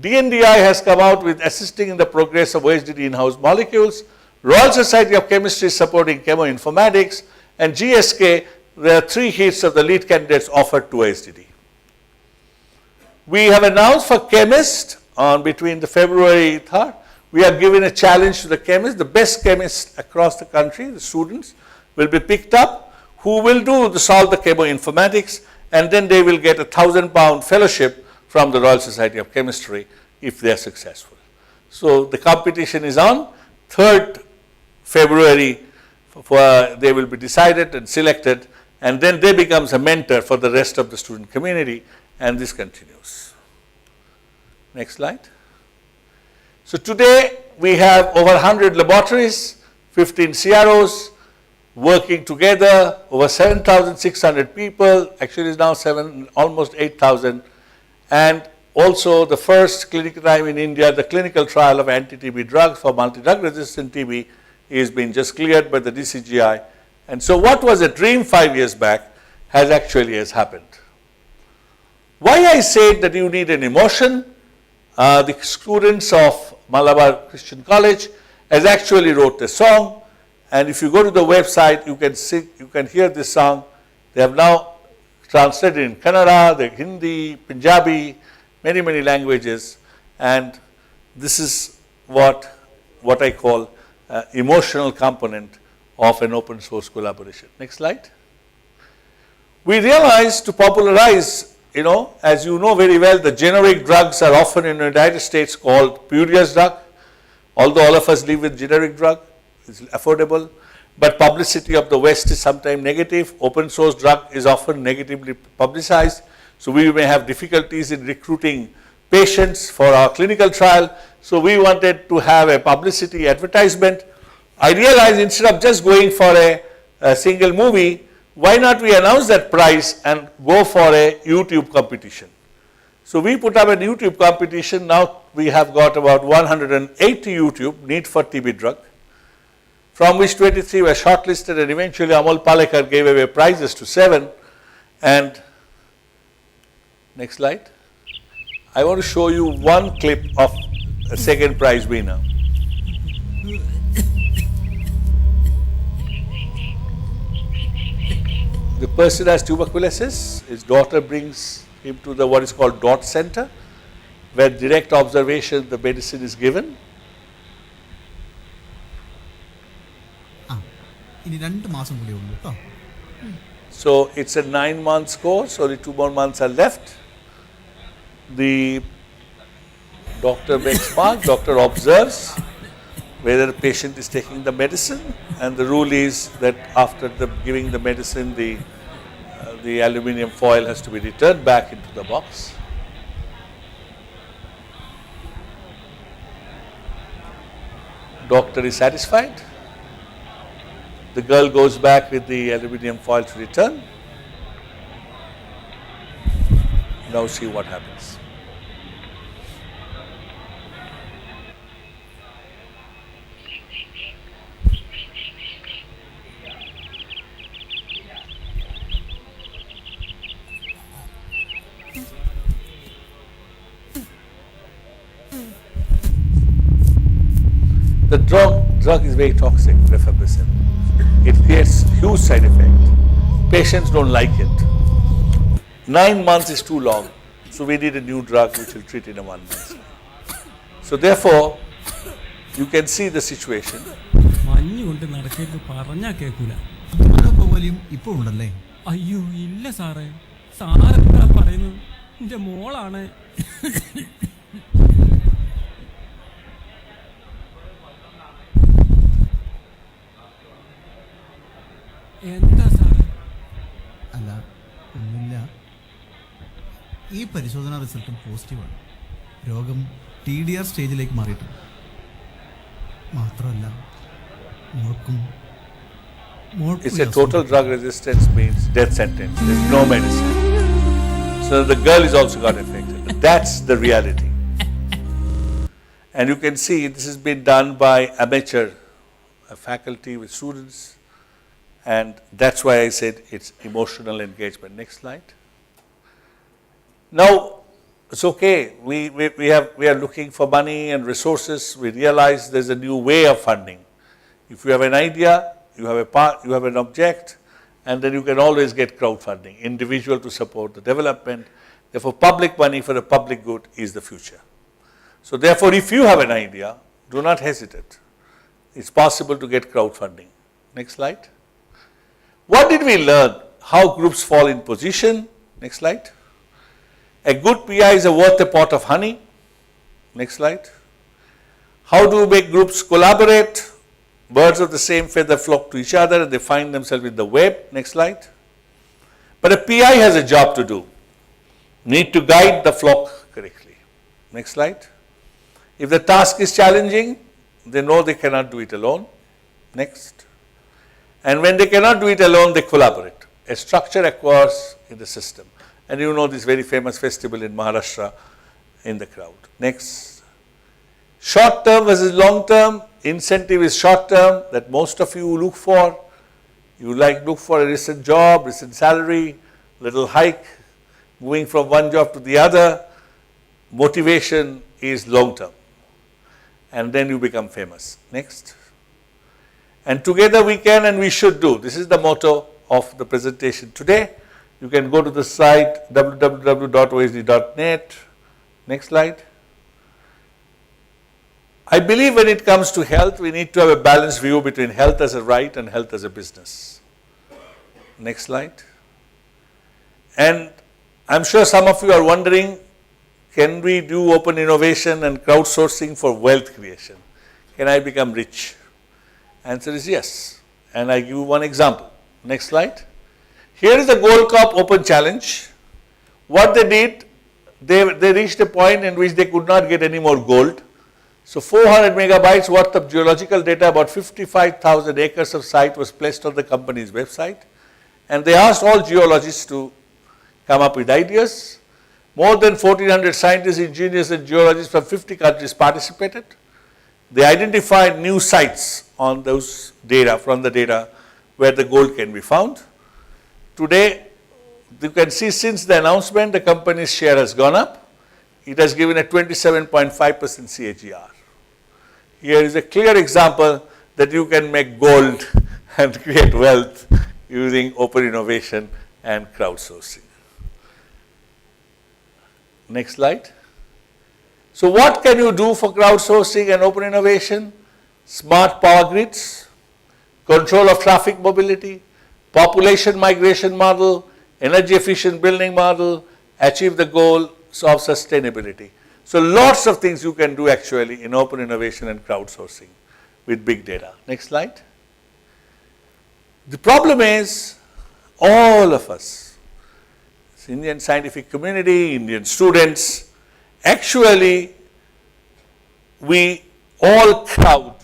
S2: DNDi has come out with assisting in the progress of OSDD in-house molecules. Royal Society of Chemistry is supporting chemoinformatics, and GSK, there are 3 hits of the lead candidates offered to OSDD. We have announced for chemists between the February 3rd, we are giving a challenge to the chemists. The best chemists across the country, the students, will be picked up who will solve the chemoinformatics, and then they will get a £1,000 fellowship from the Royal Society of Chemistry if they are successful. So the competition is on. 3rd February, they will be decided and selected, and then they becomes a mentor for the rest of the student community, and this continues. Next slide. So today we have over 100 laboratories, 15 CROs working together, over 7,600 people, actually it's now almost 8,000, and also the first clinical trial in India, the clinical trial of anti-TB drugs for multi-drug resistant TB is being just cleared by the DCGI. And so what was a dream 5 years back has happened. Why I said that you need an emotion, the students of Malabar Christian College has actually wrote a song, and if you go to the website, you can hear this song. They have now translated in Kannada, the Hindi, Punjabi, many languages, and this is what I call emotional component of an open source collaboration. Next slide. We realized to popularize, as you know very well, the generic drugs are often in the United States called spurious drug, although all of us live with generic drug, it's affordable, but publicity of the West is sometimes negative. Open source drug is often negatively publicized, so we may have difficulties in recruiting patients for our clinical trial. So we wanted to have a publicity advertisement. I realized instead of just going for a single movie, why not we announce that price and go for a YouTube competition. So we put up a YouTube competition. Now we have got about 180 YouTube need for TB drug, from which 23 were shortlisted, and eventually Amol Palekar gave away prizes to 7. And next slide. I want to show you one clip of a second prize winner. The person has tuberculosis. His daughter brings him to what is called DOT center, where direct observation the medicine is given.
S3: ഇനി 2 മാസം കൂടി ഉള്ളൂ കേട്ടോ.
S2: So it's a 9 months course, only 2 more months are left. The doctor makes mark, doctor observes whether the patient is taking the medicine, and the rule is that after giving the medicine, the aluminium foil has to be returned back into the box. Doctor is satisfied. The girl goes back with the aluminium foil to return. Now see what happens. The drug is very toxic, rifampicin. It creates huge side effect. Patients don't like it. 9 months is too long, so we need a new drug which will treat in a 1 month. So therefore, you can see the situation.
S4: മഞ്ഞ് കൊണ്ട് നടക്കരുത് പറഞ്ഞാ കേൾക്കൂല.
S3: മഴപ്പോലും ഇപ്പോൾ ഉണ്ടല്ലേ?
S4: അയ്യോ ഇല്ല സാറേ, സാറെന്താ പറയുന്നത്? എന്റെ മോളാണ്. എന്താ സാറേ?
S3: അല്ല ഒന്നുമില്ല. ഈ പരിശോധനാ റിസൾട്ടും പോസിറ്റീവാണ്. രോഗം TDR സ്റ്റേജിലേക്ക് മാറിയിട്ടുണ്ട്. മാത്രമല്ല
S2: It's a total drug resistance, means death sentence. There's no medicine. So the girl is also got affected. That's the reality. And you can see this has been done by amateur faculty with students, and that's why I said it's emotional engagement. Next slide. Now it's okay. We are looking for money and resources. We realize there's a new way of funding. If you have an idea, you have an object, and then you can always get crowdfunding, individual to support the development. Therefore, public money for the public good is the future. So therefore, if you have an idea, do not hesitate. It's possible to get crowdfunding. Next slide. What did we learn? How groups fall in position? Next slide. A good PI is worth a pot of honey. Next slide. How do we make groups collaborate? Birds of the same feather flock to each other and they find themselves in the web. Next slide. But a PI has a job to do. Need to guide the flock correctly. Next slide. If the task is challenging, they know they cannot do it alone. Next. And when they cannot do it alone, they collaborate. A structure occurs in the system. And you know this very famous festival in Maharashtra in the crowd. Next. Short term versus long term. Incentive is short term that most of you look for. You look for a recent job, recent salary, little hike, moving from one job to the other. Motivation is long term. And then you become famous. Next. And together we can and we should do. This is the motto of the presentation today. You can go to the site www.osd.net. Next slide. I believe when it comes to health, we need to have a balanced view between health as a right and health as a business. Next slide. And I'm sure some of you are wondering, can we do open innovation and crowdsourcing for wealth creation? Can I become rich? Answer is yes. And I give you one example. Next slide. Here is the Gold Cup Open Challenge. What they did, they reached a point in which they could not get any more gold. So 400 megabytes worth of geological data, about 55,000 acres of site was placed on the company's website. And they asked all geologists to come up with ideas. More than 1,400 scientists, engineers and geologists from 50 countries participated. They identified new sites on those data, from the data where the gold can be found. Today, you can see since the announcement, the company's share has gone up. It has given a 27.5% CAGR. Here is a clear example that you can make gold and create wealth using open innovation and crowdsourcing. Next slide. So what can you do for crowdsourcing and open innovation? Smart power grids, control of traffic mobility, population migration model, energy efficient building model, achieve the goals of sustainability. So lots of things you can do actually in open innovation and crowdsourcing with big data. Next slide. The problem is all of us, Indian scientific community, Indian students, actually we all crowd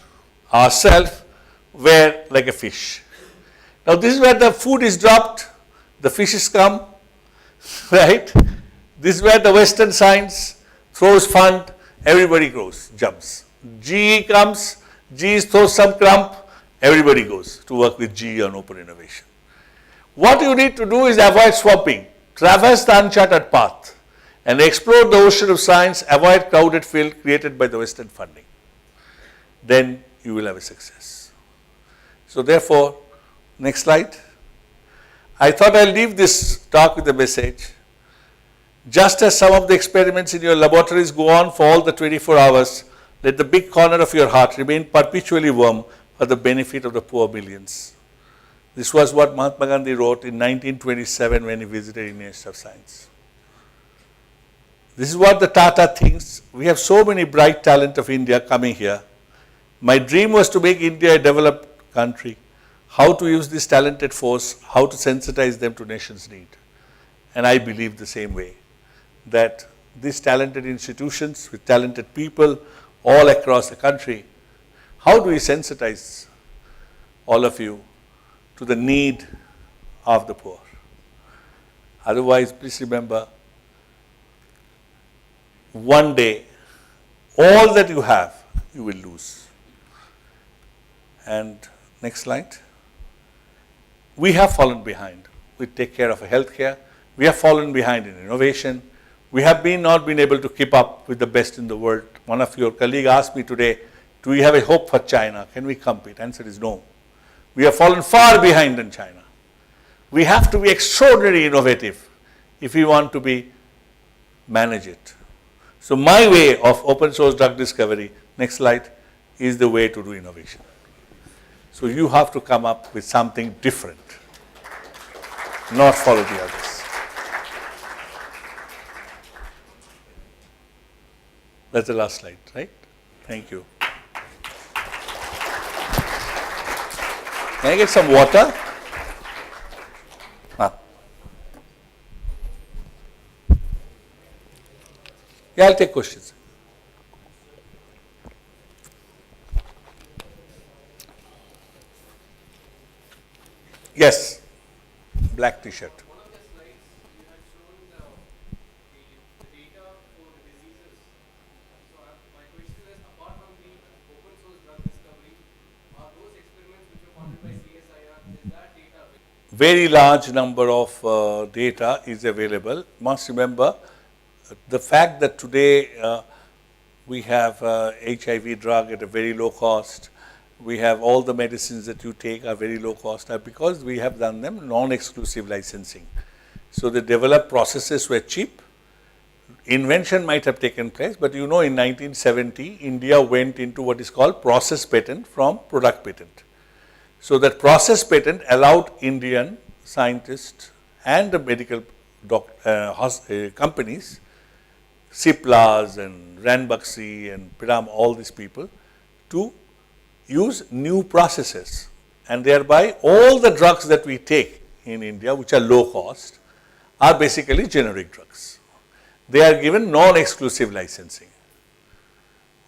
S2: ourselves where like a fish. Now this is where the food is dropped, the fishes come, right? This is where the Western science throws fund, everybody goes, jumps. GE comes, GE throws some crump, everybody goes to work with GE on open innovation. What you need to do is avoid swamping, traverse the uncharted path and explore the ocean of science, avoid crowded field created by the Western funding. Then you will have a success. So therefore, next slide. I thought I'll leave this talk with a message. Just as some of the experiments in your laboratories go on for all the 24 hours, let the big corner of your heart remain perpetually warm for the benefit of the poor millions. This was what Mahatma Gandhi wrote in 1927 when he visited Indian Institute of Science. This is what the Tata thinks. We have so many bright talent of India coming here. My dream was to make India a developed country. How to use this talented force, how to sensitize them to nation's need. And I believe the same way, that these talented institutions with talented people all across the country, how do we sensitize all of you to the need of the poor? Otherwise, please remember, one day, all that you have, you will lose. And next slide. We have fallen behind. We take care of healthcare. We have fallen behind in innovation. We have not been able to keep up with the best in the world. One of your colleagues asked me today, do we have a hope for China? Can we compete? Answer is no. We have fallen far behind in China. We have to be extraordinarily innovative if we want to manage it. So my way of open source drug discovery, next slide, is the way to do innovation. So you have to come up with something different, not follow the others. That's the last slide, right? Thank you. Can I get some water? Yeah, I'll take questions. Yes, black t-shirt.
S5: One of the slides you had shown the data for the diseases. So my question is, apart from the open source drug discovery, are those experiments which are funded by CSIR, is that data available?
S2: Very large number of data is available. Must remember the fact that today we have HIV drug at a very low cost. We have all the medicines that you take are very low cost because we have done them non-exclusive licensing. So the developed processes were cheap. Invention might have taken place, but you know in 1970, India went into what is called process patent from product patent. So that process patent allowed Indian scientists and the medical companies, Ciplas and Ranbaxy and Piram, all these people, to use new processes, and thereby all the drugs that we take in India which are low cost are basically generic drugs. They are given non-exclusive licensing.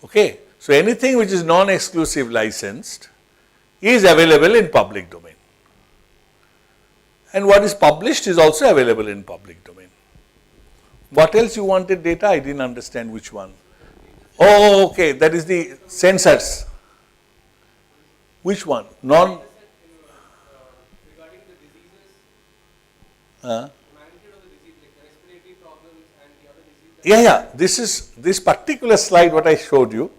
S2: Okay. So anything which is non-exclusive licensed is available in public domain, and what is published is also available in public domain. What else you wanted data? I didn't understand which one. Oh, okay, that is the sensors. Which one?
S5: Regarding the diseases, magnitude of the disease, like the respiratory problems and the other diseases.
S2: This particular slide what I showed you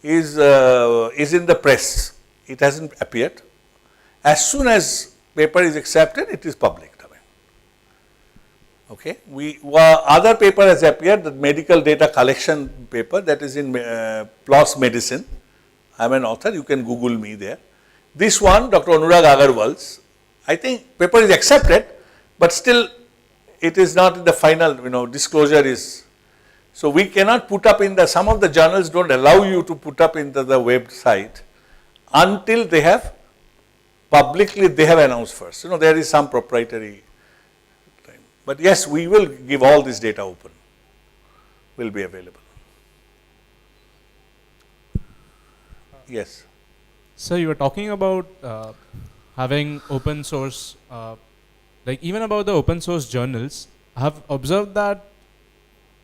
S2: is in the press. It hasn't appeared. As soon as paper is accepted, it is public domain. Okay. Other paper has appeared, the medical data collection paper, that is in PLOS Medicine. I am an author, you can Google me there. This one, Dr. Anurag Agarwal's, I think paper is accepted, but still it is not in the final, disclosure is. So we cannot put up in some of the journals don't allow you to put up into the website until they have publicly, they have announced first. There is some proprietary thing. But yes, we will give all this data open, will be available. Yes.
S6: So you were talking about having open source, like even about the open source journals. I have observed that.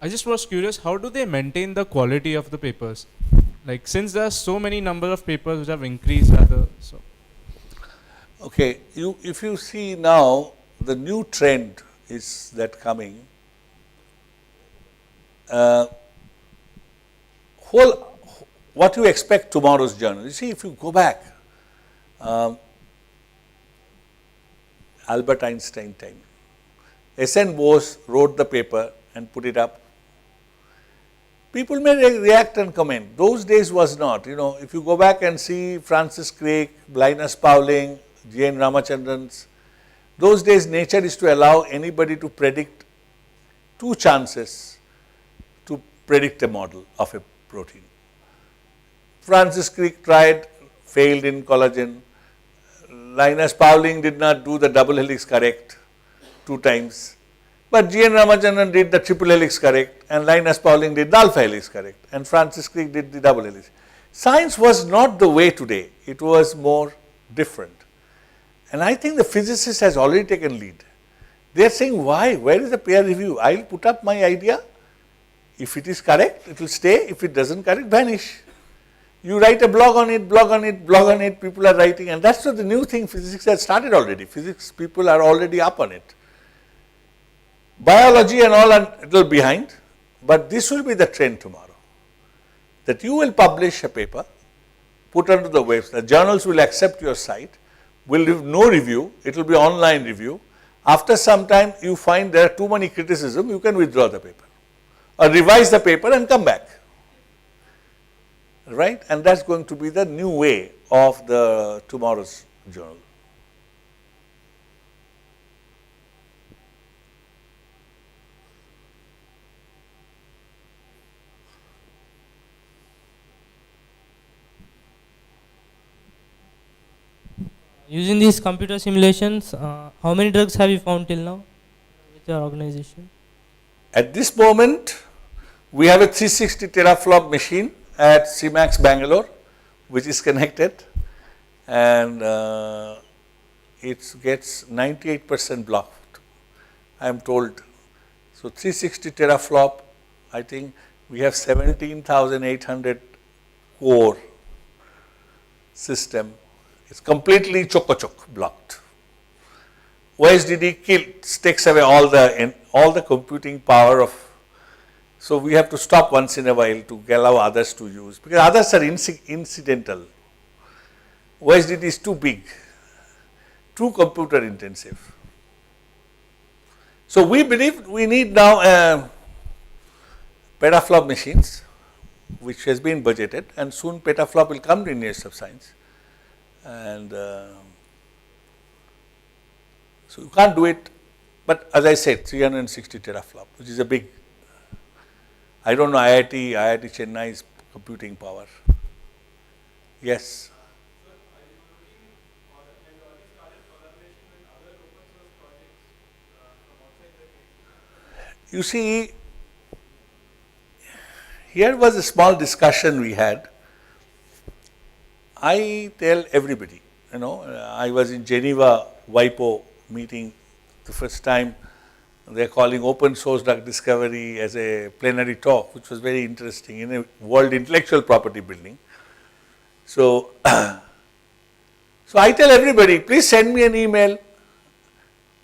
S6: I just was curious, how do they maintain the quality of the papers? Like since there are so many number of papers which have increased rather, so.
S2: Okay, if you see now, the new trend is that coming. What you expect tomorrow's journal. You see, if you go back, Albert Einstein time, S.N. Bose wrote the paper and put it up. People may react and comment. Those days was not. If you go back and see Francis Crick, Linus Pauling, G.N. Ramachandran's, those days nature is to allow anybody to predict 2 chances to predict a model of a protein. Francis Crick tried, failed in collagen. Linus Pauling did not do the double helix correct 2 times. But G.N. Ramachandran did the triple helix correct, and Linus Pauling did the alpha helix correct, and Francis Crick did the double helix. Science was not the way today, it was more different. And I think the physicist has already taken lead. They are saying, why? Where is the peer review? I will put up my idea. If it is correct, it will stay. If it doesn't correct, vanish. You write a blog on it, blog on it, blog on it, people are writing, and that's what the new thing physics has started already. Physics people are already up on it. Biology and all are a little behind, but this will be the trend tomorrow. That you will publish a paper, put onto the website, the journals will accept your site, will give no review, it will be online review. After some time you find there are too many criticism, you can withdraw the paper or revise the paper and come back. Right? And that's going to be the new way of the tomorrow's journal.
S7: Using these computer simulations, how many drugs have you found till now with your organization?
S2: At this moment, we have a 360 teraflop machine at CMAX Bangalore, which is connected, and it gets 98% blocked, I am told. So 360 teraflop, I think we have 17,800 core system. It's completely chock blocked. OSDD takes away all the computing power of. So we have to stop once in a while to allow others to use, because others are incidental. OSDD is too big, too computer intensive. So we believe we need now petaflop machines, which has been budgeted, and soon petaflop will come to University of Science. And so you can't do it, but as I said, 360 teraflop, which is a big. I don't know IIT Chennai's computing power. Yes. You see, here was a small discussion we had. I tell everybody, I was in Geneva WIPO meeting the first time. They are calling open source drug discovery as a plenary talk, which was very interesting in a world intellectual property building. So, so I tell everybody, please send me an email.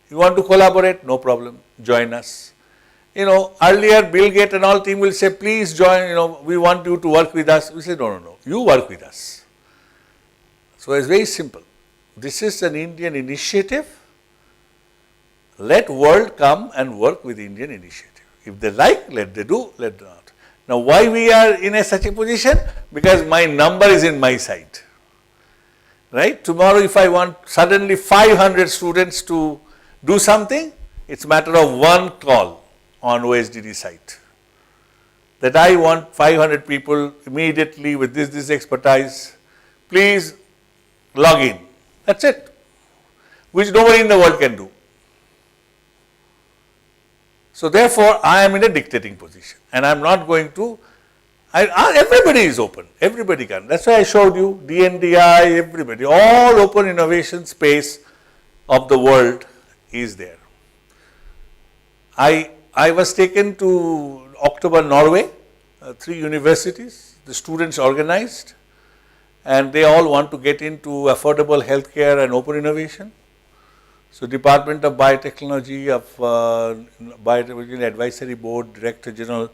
S2: You want to collaborate? No problem. Join us. Earlier Bill Gates and all team will say, please join, we want you to work with us. We say, no, you work with us. So it's very simple. This is an Indian initiative. Let world come and work with Indian initiative. If they like, let they do, let they not. Now why we are in such a position? Because my number is in my side. right? Tomorrow if I want suddenly 500 students to do something, it's a matter of one call on OSDD site. That I want 500 people immediately with this expertise, please log in. That's it, which nobody in the world can do. So therefore, I am in a dictating position, and I am not going to. Everybody is open. Everybody can. That's why I showed you DNDI. Everybody, all open innovation space of the world is there. I was taken to October, Norway. 3 universities. The students organized, and they all want to get into affordable healthcare and open innovation. So Department of Biotechnology of Biotechnology Advisory Board, Director General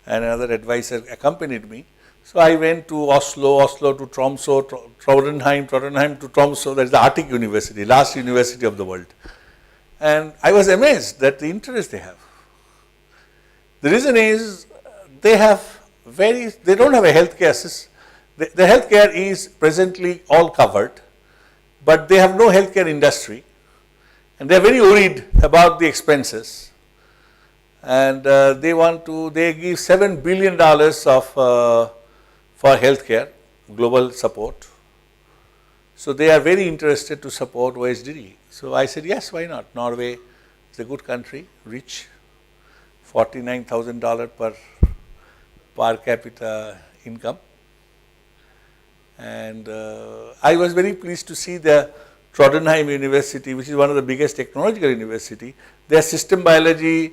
S2: and another advisor accompanied me. So I went to Oslo to Tromsø, Trondheim to Tromsø, that is the Arctic University, last university of the world. And I was amazed that the interest they have. The reason is they don't have a healthcare system. The healthcare is presently all covered, but they have no healthcare industry. And they are very worried about the expenses, and they give $7 billion for healthcare, global support. So they are very interested to support OSDD. So I said, yes, why not? Norway is a good country, rich, $49,000 per capita income. And I was very pleased to see the Trondheim University, which is one of the biggest technological university, their system biology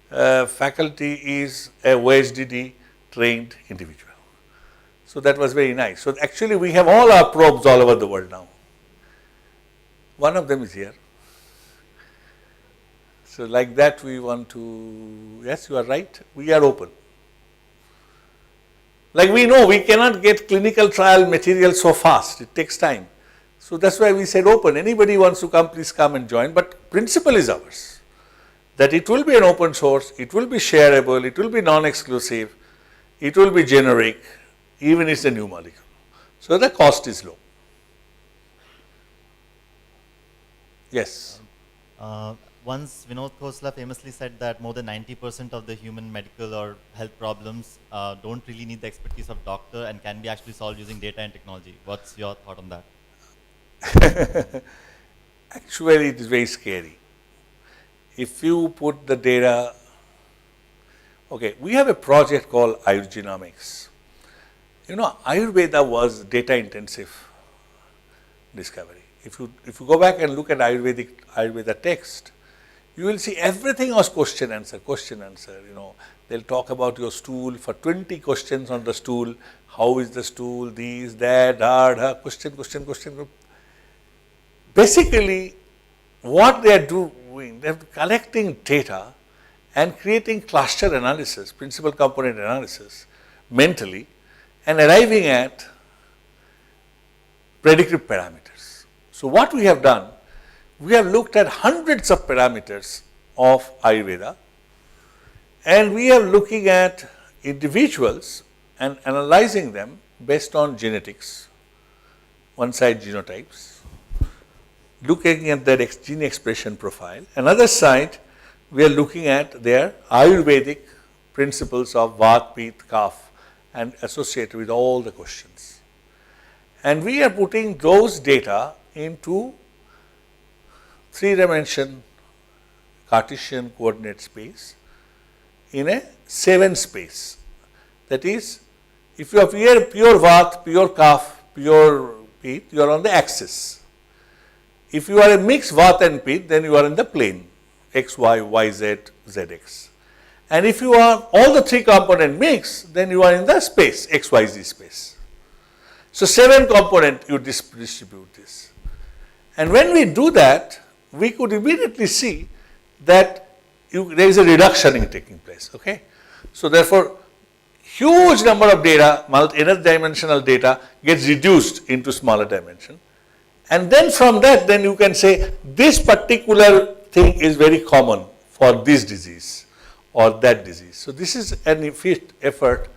S2: faculty is a OSDD trained individual. So that was very nice. So actually we have all our probes all over the world now. One of them is here. So like that we want to, yes, you are right, we are open. Like we know we cannot get clinical trial material so fast, it takes time. So that's why we said open. Anybody wants to come, please come and join. But principle is ours, that it will be an open source, it will be shareable, it will be non-exclusive, it will be generic, even if it's a new molecule. So the cost is low. Yes.
S8: Once Vinod Khosla famously said that more than 90% of the human medical or health problems don't really need the expertise of doctor and can be actually solved using data and technology. What's your thought on that?
S2: Actually, it is very scary. If you put the data, okay, we have a project called Ayurgenomics. You know, Ayurveda was data intensive discovery. If you go back and look at Ayurveda text, you will see everything was question answer. You know, they'll talk about your stool for 20 questions on the stool. How is the stool? These, that, hard, question. Basically, what they are doing, they are collecting data and creating cluster analysis, principal component analysis, mentally, and arriving at predictive parameters. So what we have done, we have looked at hundreds of parameters of Ayurveda, and we are looking at individuals and analyzing them based on genetics, one side genotypes, looking at their gene expression profile. Another side, we are looking at their Ayurvedic principles of Vata, Pitta, Kapha, and associated with all the questions. And we are putting those data into 3-dimension Cartesian coordinate space in a 7 space. That is, if you have pure Vata, pure Kapha, pure Pitta, you are on the axis. If you are a mixed Vata and Pitta, then you are in the plane, X, Y, Y, Z, ZX. And if you are all the 3 component mix, then you are in the space, X, Y, Z space. So 7 component you distribute this. And when we do that, we could immediately see that there is a reduction taking place. Okay? So therefore, huge number of data, nth dimensional data gets reduced into smaller dimension. And then from that, then you can say this particular thing is very common for this disease or that disease. So this is an effort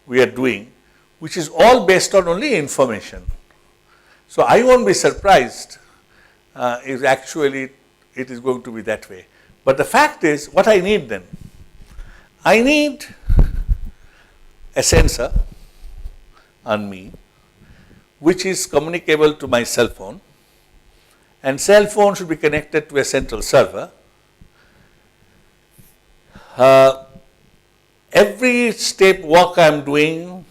S2: we are doing, which is all based on only information. So I won't be surprised if actually it is going to be that way. But the fact is, what I need then? I need a sensor on me, which is communicable to my cell phone, and cell phone should be connected to a central server. Every step work I am doing,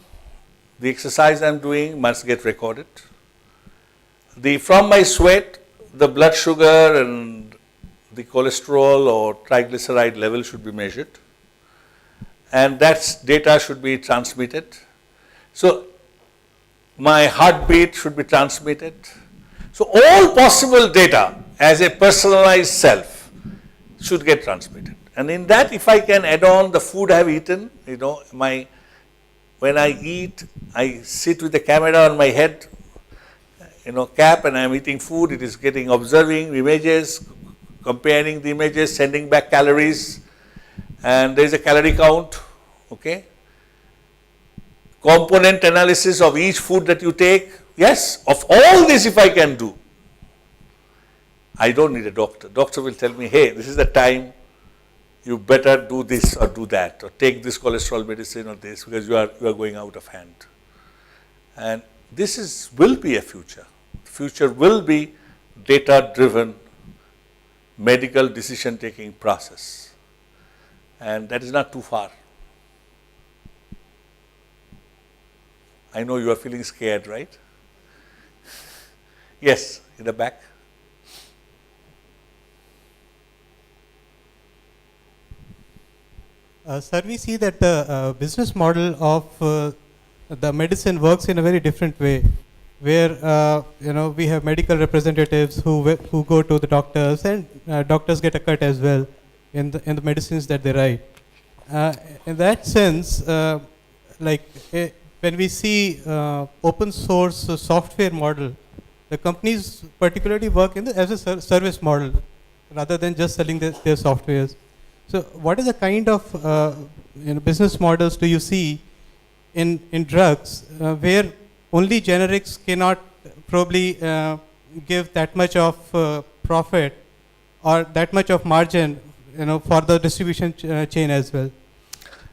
S2: the exercise I am doing must get recorded. From my sweat, the blood sugar and the cholesterol or triglyceride level should be measured, and that data should be transmitted. So my heartbeat should be transmitted. So all possible data as a personalized self should get transmitted. And in that, if I can add on the food I have eaten, when I eat, I sit with the camera on my head, cap, and I am eating food, it is getting observing images, comparing the images, sending back calories, and there is a calorie count, okay? Component analysis of each food that you take. Yes, of all this if I can do, I don't need a doctor. Doctor will tell me, hey, this is the time, you better do this or do that, or take this cholesterol medicine or this, because you are going out of hand. And this will be a future. The future will be data-driven medical decision-taking process. And that is not too far. I know you are feeling scared, right? Yes, in the back.
S9: Sir, we see that the business model of the medicine works in a very different way, where we have medical representatives who go to the doctors, and doctors get a cut as well in the medicines that they write. In that sense, when we see open source software model, the companies particularly work as a service model rather than just selling their softwares. So what is the kind of business models do you see in drugs where only generics cannot probably give that much of profit or that much of margin for the distribution chain as well?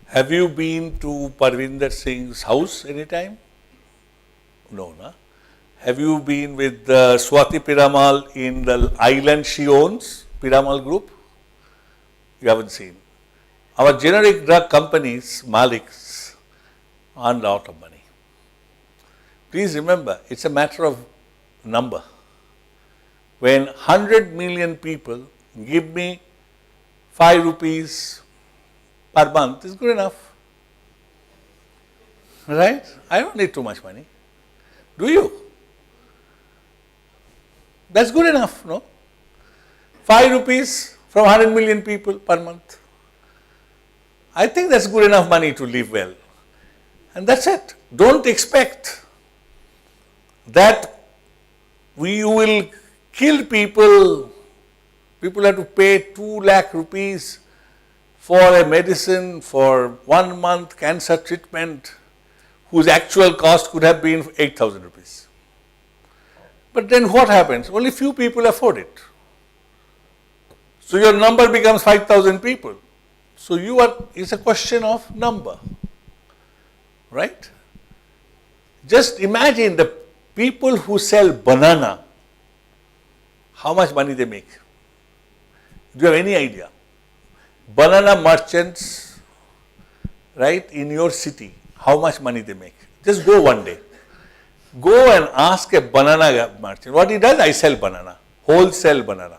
S2: Have you been to Parvinder Singh's house anytime? No, no. Have you been with Swati Piramal in the island she owns, Piramal Group? You haven't seen. Our generic drug companies, Maliks, earn a lot of money. Please remember, it's a matter of number. When 100 million people give me 5 rupees per month, is good enough. Right? I don't need too much money. Do you? That's good enough, no? 5 rupees from 100 million people per month. I think that's good enough money to live well. And that's it. Don't expect that you will kill people. People have to pay 2 lakh rupees for a medicine for 1 month cancer treatment whose actual cost could have been 8,000 rupees. But then what happens? Only few people afford it. So your number becomes 5,000 people. So it's a question of number, right? Just imagine the people who sell banana, how much money they make. Do you have any idea? Banana merchants, right, in your city, how much money they make. Just go one day. Go and ask a banana merchant. What he does, I sell banana, wholesale banana.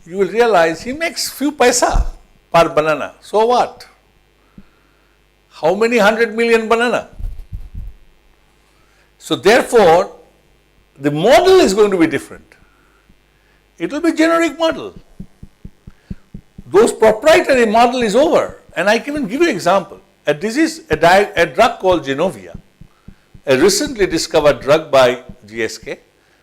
S2: You will realize he makes few paisa per banana. So what? How many 100 million banana? So therefore, the model is going to be different. It will be generic model. Those proprietary model is over. And I can even give you an example. A drug called Genovia, a recently discovered drug by GSK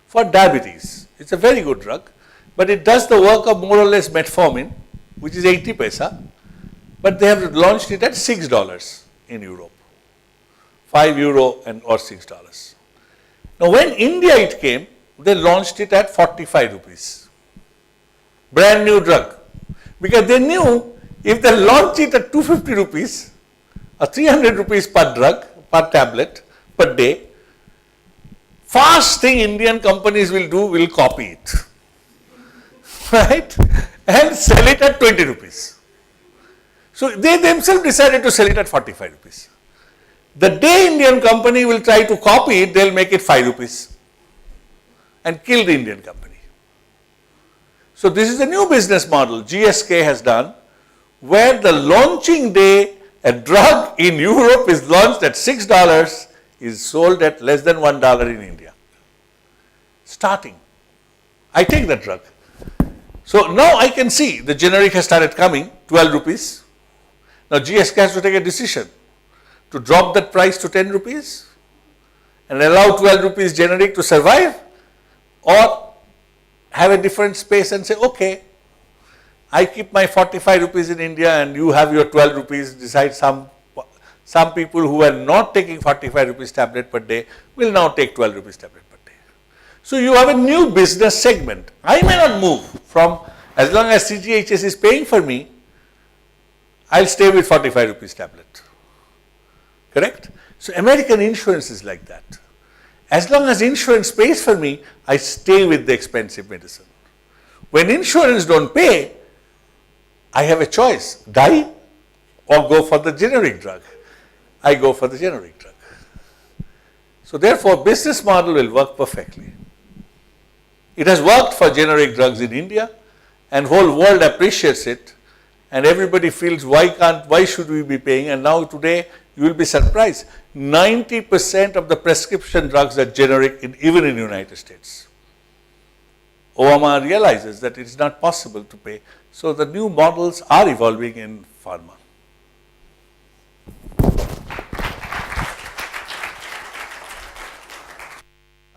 S2: for diabetes. It's a very good drug, but it does the work of more or less metformin, which is 80 paisa, but they have launched it at $6 in Europe, €5 or $6. Now when India it came, they launched it at 45 rupees. Brand new drug. Because they knew if they launch it at 250 rupees or 300 rupees per drug, per tablet, per day, first thing Indian companies will do will copy it. Right? And sell it at 20 rupees. So they themselves decided to sell it at 45 rupees. The day Indian company will try to copy it, they will make it 5 rupees and kill the Indian company. So this is the new business model GSK has done, where the launching day a drug in Europe is launched at $6, is sold at less than $1 in India. Starting. I take that drug. So now I can see the generic has started coming, 12 rupees. Now GSK has to take a decision to drop that price to 10 rupees and allow 12 rupees generic to survive, or have a different space and say, okay, I keep my 45 rupees in India and you have your 12 rupees, decide some people who are not taking 45 rupees tablet per day will now take 12 rupees tablet per day. So you have a new business segment. I may not move from, as long as CGHS is paying for me, I'll stay with 45 rupees tablet. Correct? So American insurance is like that. As long as insurance pays for me, I stay with the expensive medicine. When insurance don't pay, I have a choice, die or go for the generic drug. I go for the generic drug. So therefore, business model will work perfectly. It has worked for generic drugs in India, and whole world appreciates it, and everybody feels why should we be paying? And now today you will be surprised, 90% of the prescription drugs are generic even in the United States. Obama realizes that it is not possible to pay. So the new models are evolving in pharma.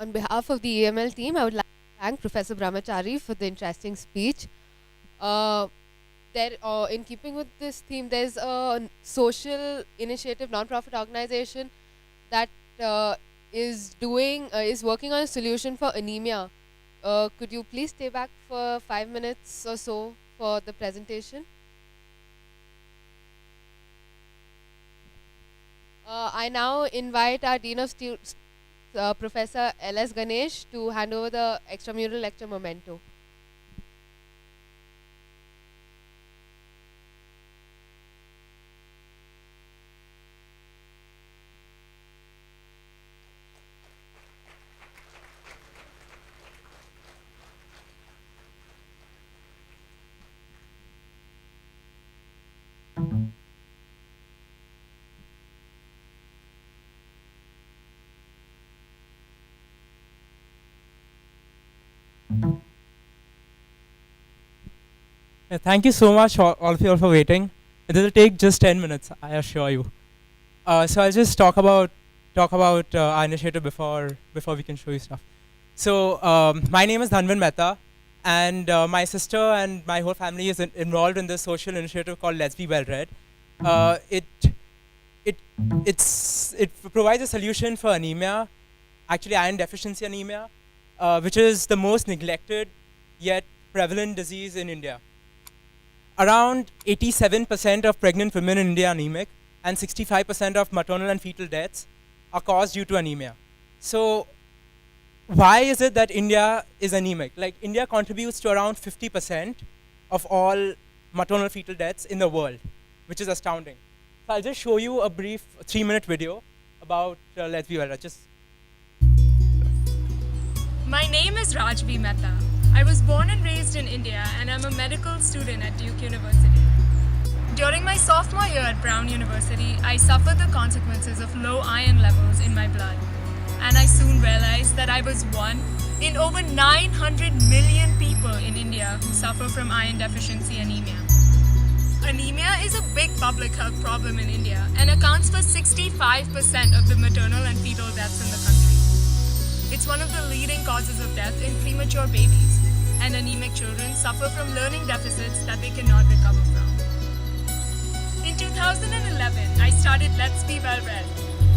S1: On behalf of the EML team, I would like to thank Professor Brahmachari for the interesting speech. In keeping with this theme, there's a social initiative, non-profit organization that is working on a solution for anemia. Could you please stay back for 5 minutes or so for the presentation? I now invite our Dean of Students, Professor L.S. Ganesh, to hand over the extramural lecture memento.
S7: Thank you so much, all of you all, for waiting. It will take just 10 minutes, I assure you. So I'll just talk about our initiative before we can show you stuff. So my name is Dhanvan Mehta, and my sister and my whole family is involved in this social initiative called Let's Be Well Read. It provides a solution for anemia, actually iron deficiency anemia, which is the most neglected yet prevalent disease in India. Around 87% of pregnant women in India are anemic, and 65% of maternal and fetal deaths are caused due to anemia. So why is it that India is anemic? Like, India contributes to around 50% of all maternal fetal deaths in the world, which is astounding. So I'll just show you a brief 3-minute video about Let's Be Well Read.
S10: My name is Rajvi Mehta. I was born and raised in India, and I'm a medical student at Duke University. During my sophomore year at Brown University, I suffered the consequences of low iron levels in my blood. And I soon realized that I was one in over 900 million people in India who suffer from iron deficiency anemia. Anemia is a big public health problem in India and accounts for 65% of the maternal and fetal deaths in the country. It's one of the leading causes of death in premature babies, and anemic children suffer from learning deficits that they cannot recover from. In 2011, I started Let's Be Well Read,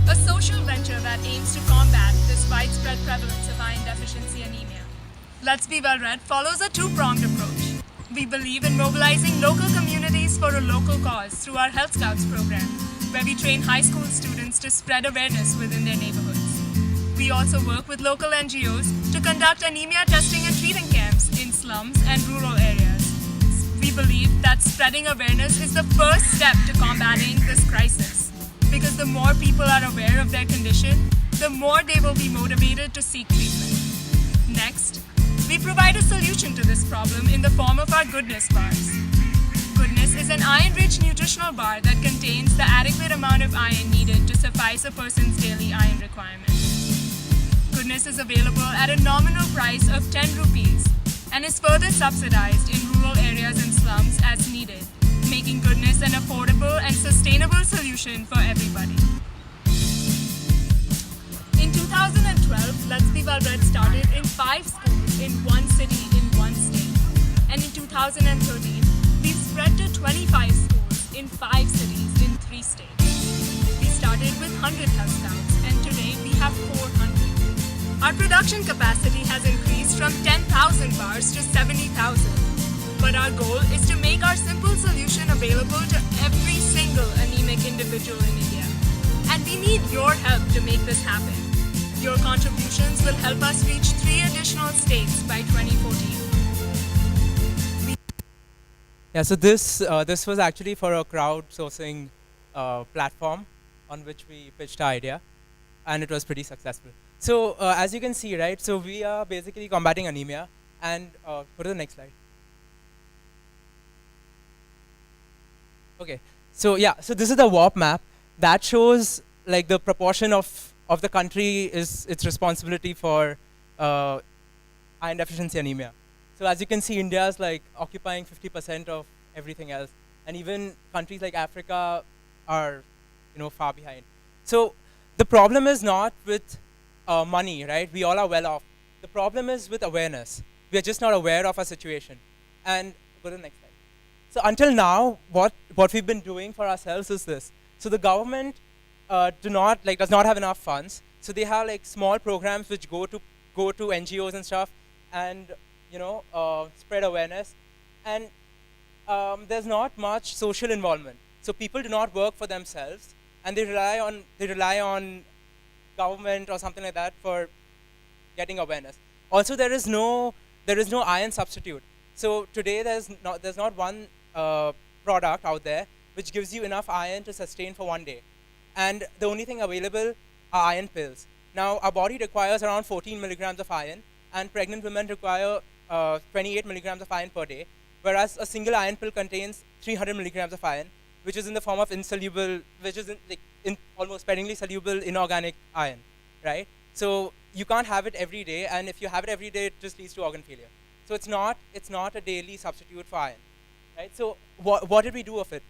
S10: a social venture that aims to combat this widespread prevalence of iron deficiency anemia. Let's Be Well Read follows a two-pronged approach. We believe in mobilizing local communities for a local cause through our Health Scouts program, where we train high school students to spread awareness within their neighborhoods. We also work with local NGOs to conduct anemia testing and treating camps in slums and rural areas. We believe that spreading awareness is the first step to combating this crisis, because the more people are aware of their condition, the more they will be motivated to seek treatment. Next, we provide a solution to this problem in the form of our Goodness bars. Goodness is an iron-rich nutritional bar that contains the adequate amount of iron needed to suffice a person's daily iron requirement. Goodness is available at a nominal price of 10 rupees and is further subsidized in rural areas and slums as needed, making Goodness an affordable and sustainable solution for everybody. In 2012, Let's Be Well Read started in 5 schools in 1 city in 1 state. And in 2013, we've spread to 25 schools in 5 cities in 3 states. We started with 100 Health Scouts, and today we have 400. Our production capacity has increased from 10,000 bars to 70,000. But our goal is to make our simple solution available to every single anemic individual in India. And we need your help to make this happen. Your contributions will help us reach 3 additional states by 2014.
S7: Yeah, so this was actually for a crowdsourcing platform on which we pitched our idea, and it was pretty successful. So as you can see, right, so we are basically combating anemia, and go to the next slide. Okay, so yeah, so this is the WARP map that shows like the proportion of the country is its responsibility for iron deficiency anemia. So as you can see, India is like occupying 50% of everything else, and even countries like Africa are, far behind. So the problem is not with money, right? We all are well off. The problem is with awareness. We are just not aware of our situation. And go to the next slide. So until now, what we've been doing for ourselves is this. So the government does not have enough funds. So they have like small programs which go to NGOs and stuff, and spread awareness. And there's not much social involvement. So people do not work for themselves, and they rely on government or something like that for getting awareness. Also, there is no iron substitute. So today there's not one product out there which gives you enough iron to sustain for 1 day, and the only thing available are iron pills. Now our body requires around 14 milligrams of iron, and pregnant women require 28 milligrams of iron per day, whereas a single iron pill contains 300 milligrams of iron, which is in the form of almost sparingly soluble inorganic iron, right? So you can't have it every day, and if you have it every day, it just leads to organ failure. So it's not a daily substitute for iron, right? So what did we do of it?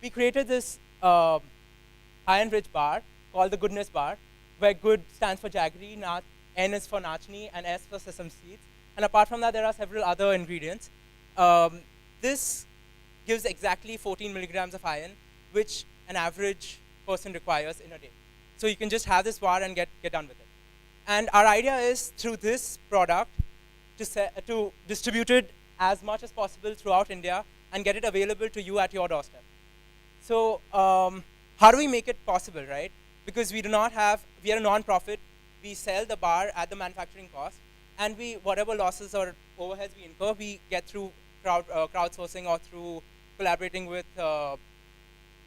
S7: We created this iron-rich bar called the Goodness bar, where Good stands for jaggery, N is for nachni, and S for sesame seeds. And apart from that, there are several other ingredients. This gives exactly 14 milligrams of iron, which an average person requires in a day. So you can just have this bar and get done with it. And our idea is, through this product, to distribute it as much as possible throughout India and get it available to you at your doorstep. So how do we make it possible, right? Because we are a non-profit. We sell the bar at the manufacturing cost, and whatever losses or overheads we incur, we get through crowdsourcing or through collaborating with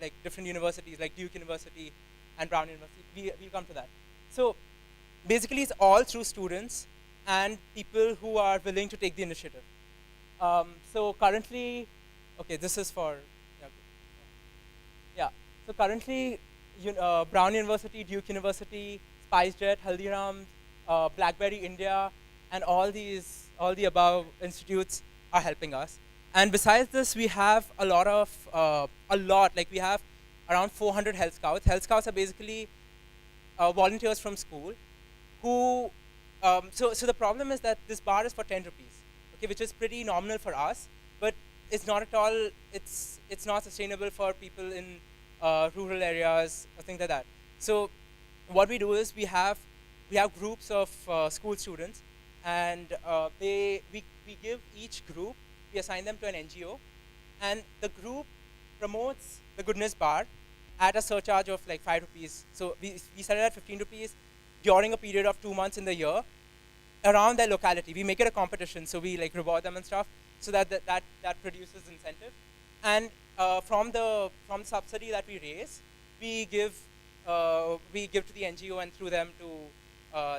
S7: like different universities, like Duke University and Brown University. We'll come to that. So basically, it's all through students and people who are willing to take the initiative. So currently, okay, this is for, yeah. So currently, Brown University, Duke University, SpiceJet, Haldiram, BlackBerry India, and all the above institutes are helping us. And besides this, we have we have around 400 Health Scouts. Health Scouts are basically volunteers from school who, so the problem is that this bar is for 10 rupees, okay, which is pretty nominal for us, but it's not at all, it's not sustainable for people in rural areas or things like that. So what we do is we we have groups of school students, and we give each group, we assign them to an NGO, and the group promotes the goodness bar at a surcharge of like 5 rupees. So we set it at 15 rupees during a period of 2 months in the year around their locality. We make it a competition, so we like reward them and stuff, so that produces incentive. And from the subsidy that we raise, we give to the NGO and through them to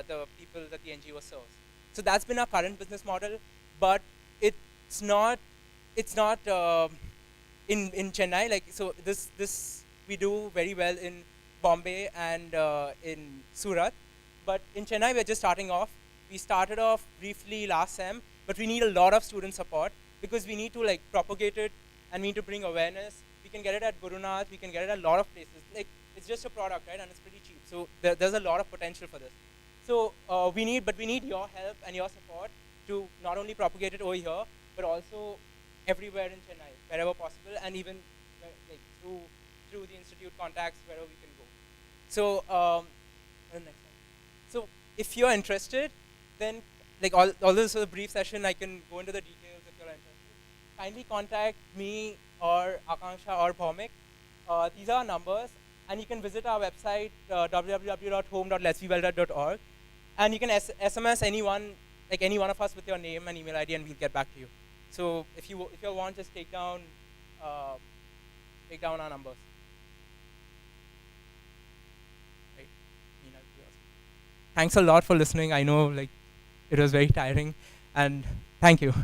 S7: the people that the NGO serves. So that's been our current business model, but it's not in Chennai. Like, so this we do very well in Bombay and in Surat, but in Chennai we're just starting off. We started off briefly last sem, but we need a lot of student support because we need to like propagate it and we need to bring awareness. We can get it at Guru Nath, we can get it at a lot of places. Like, it's just a product, right? And it's pretty cheap. So there's a lot of potential for this. So we need your help and your support to not only propagate it over here, but also everywhere in Chennai, wherever possible, and even like through the institute contacts wherever we can go. So the next one. So if you're interested, then like all this is a brief session. I can go into the details if you're interested. Kindly contact me or Akanksha or Bhaumik. These are our numbers, and you can visit our website www.home.letsbewell.org, and you can SMS any one of us with your name and email ID, and we'll get back to you. So if you want, just take down our numbers. Right. Thanks a lot for listening. I know like it was very tiring, and thank you.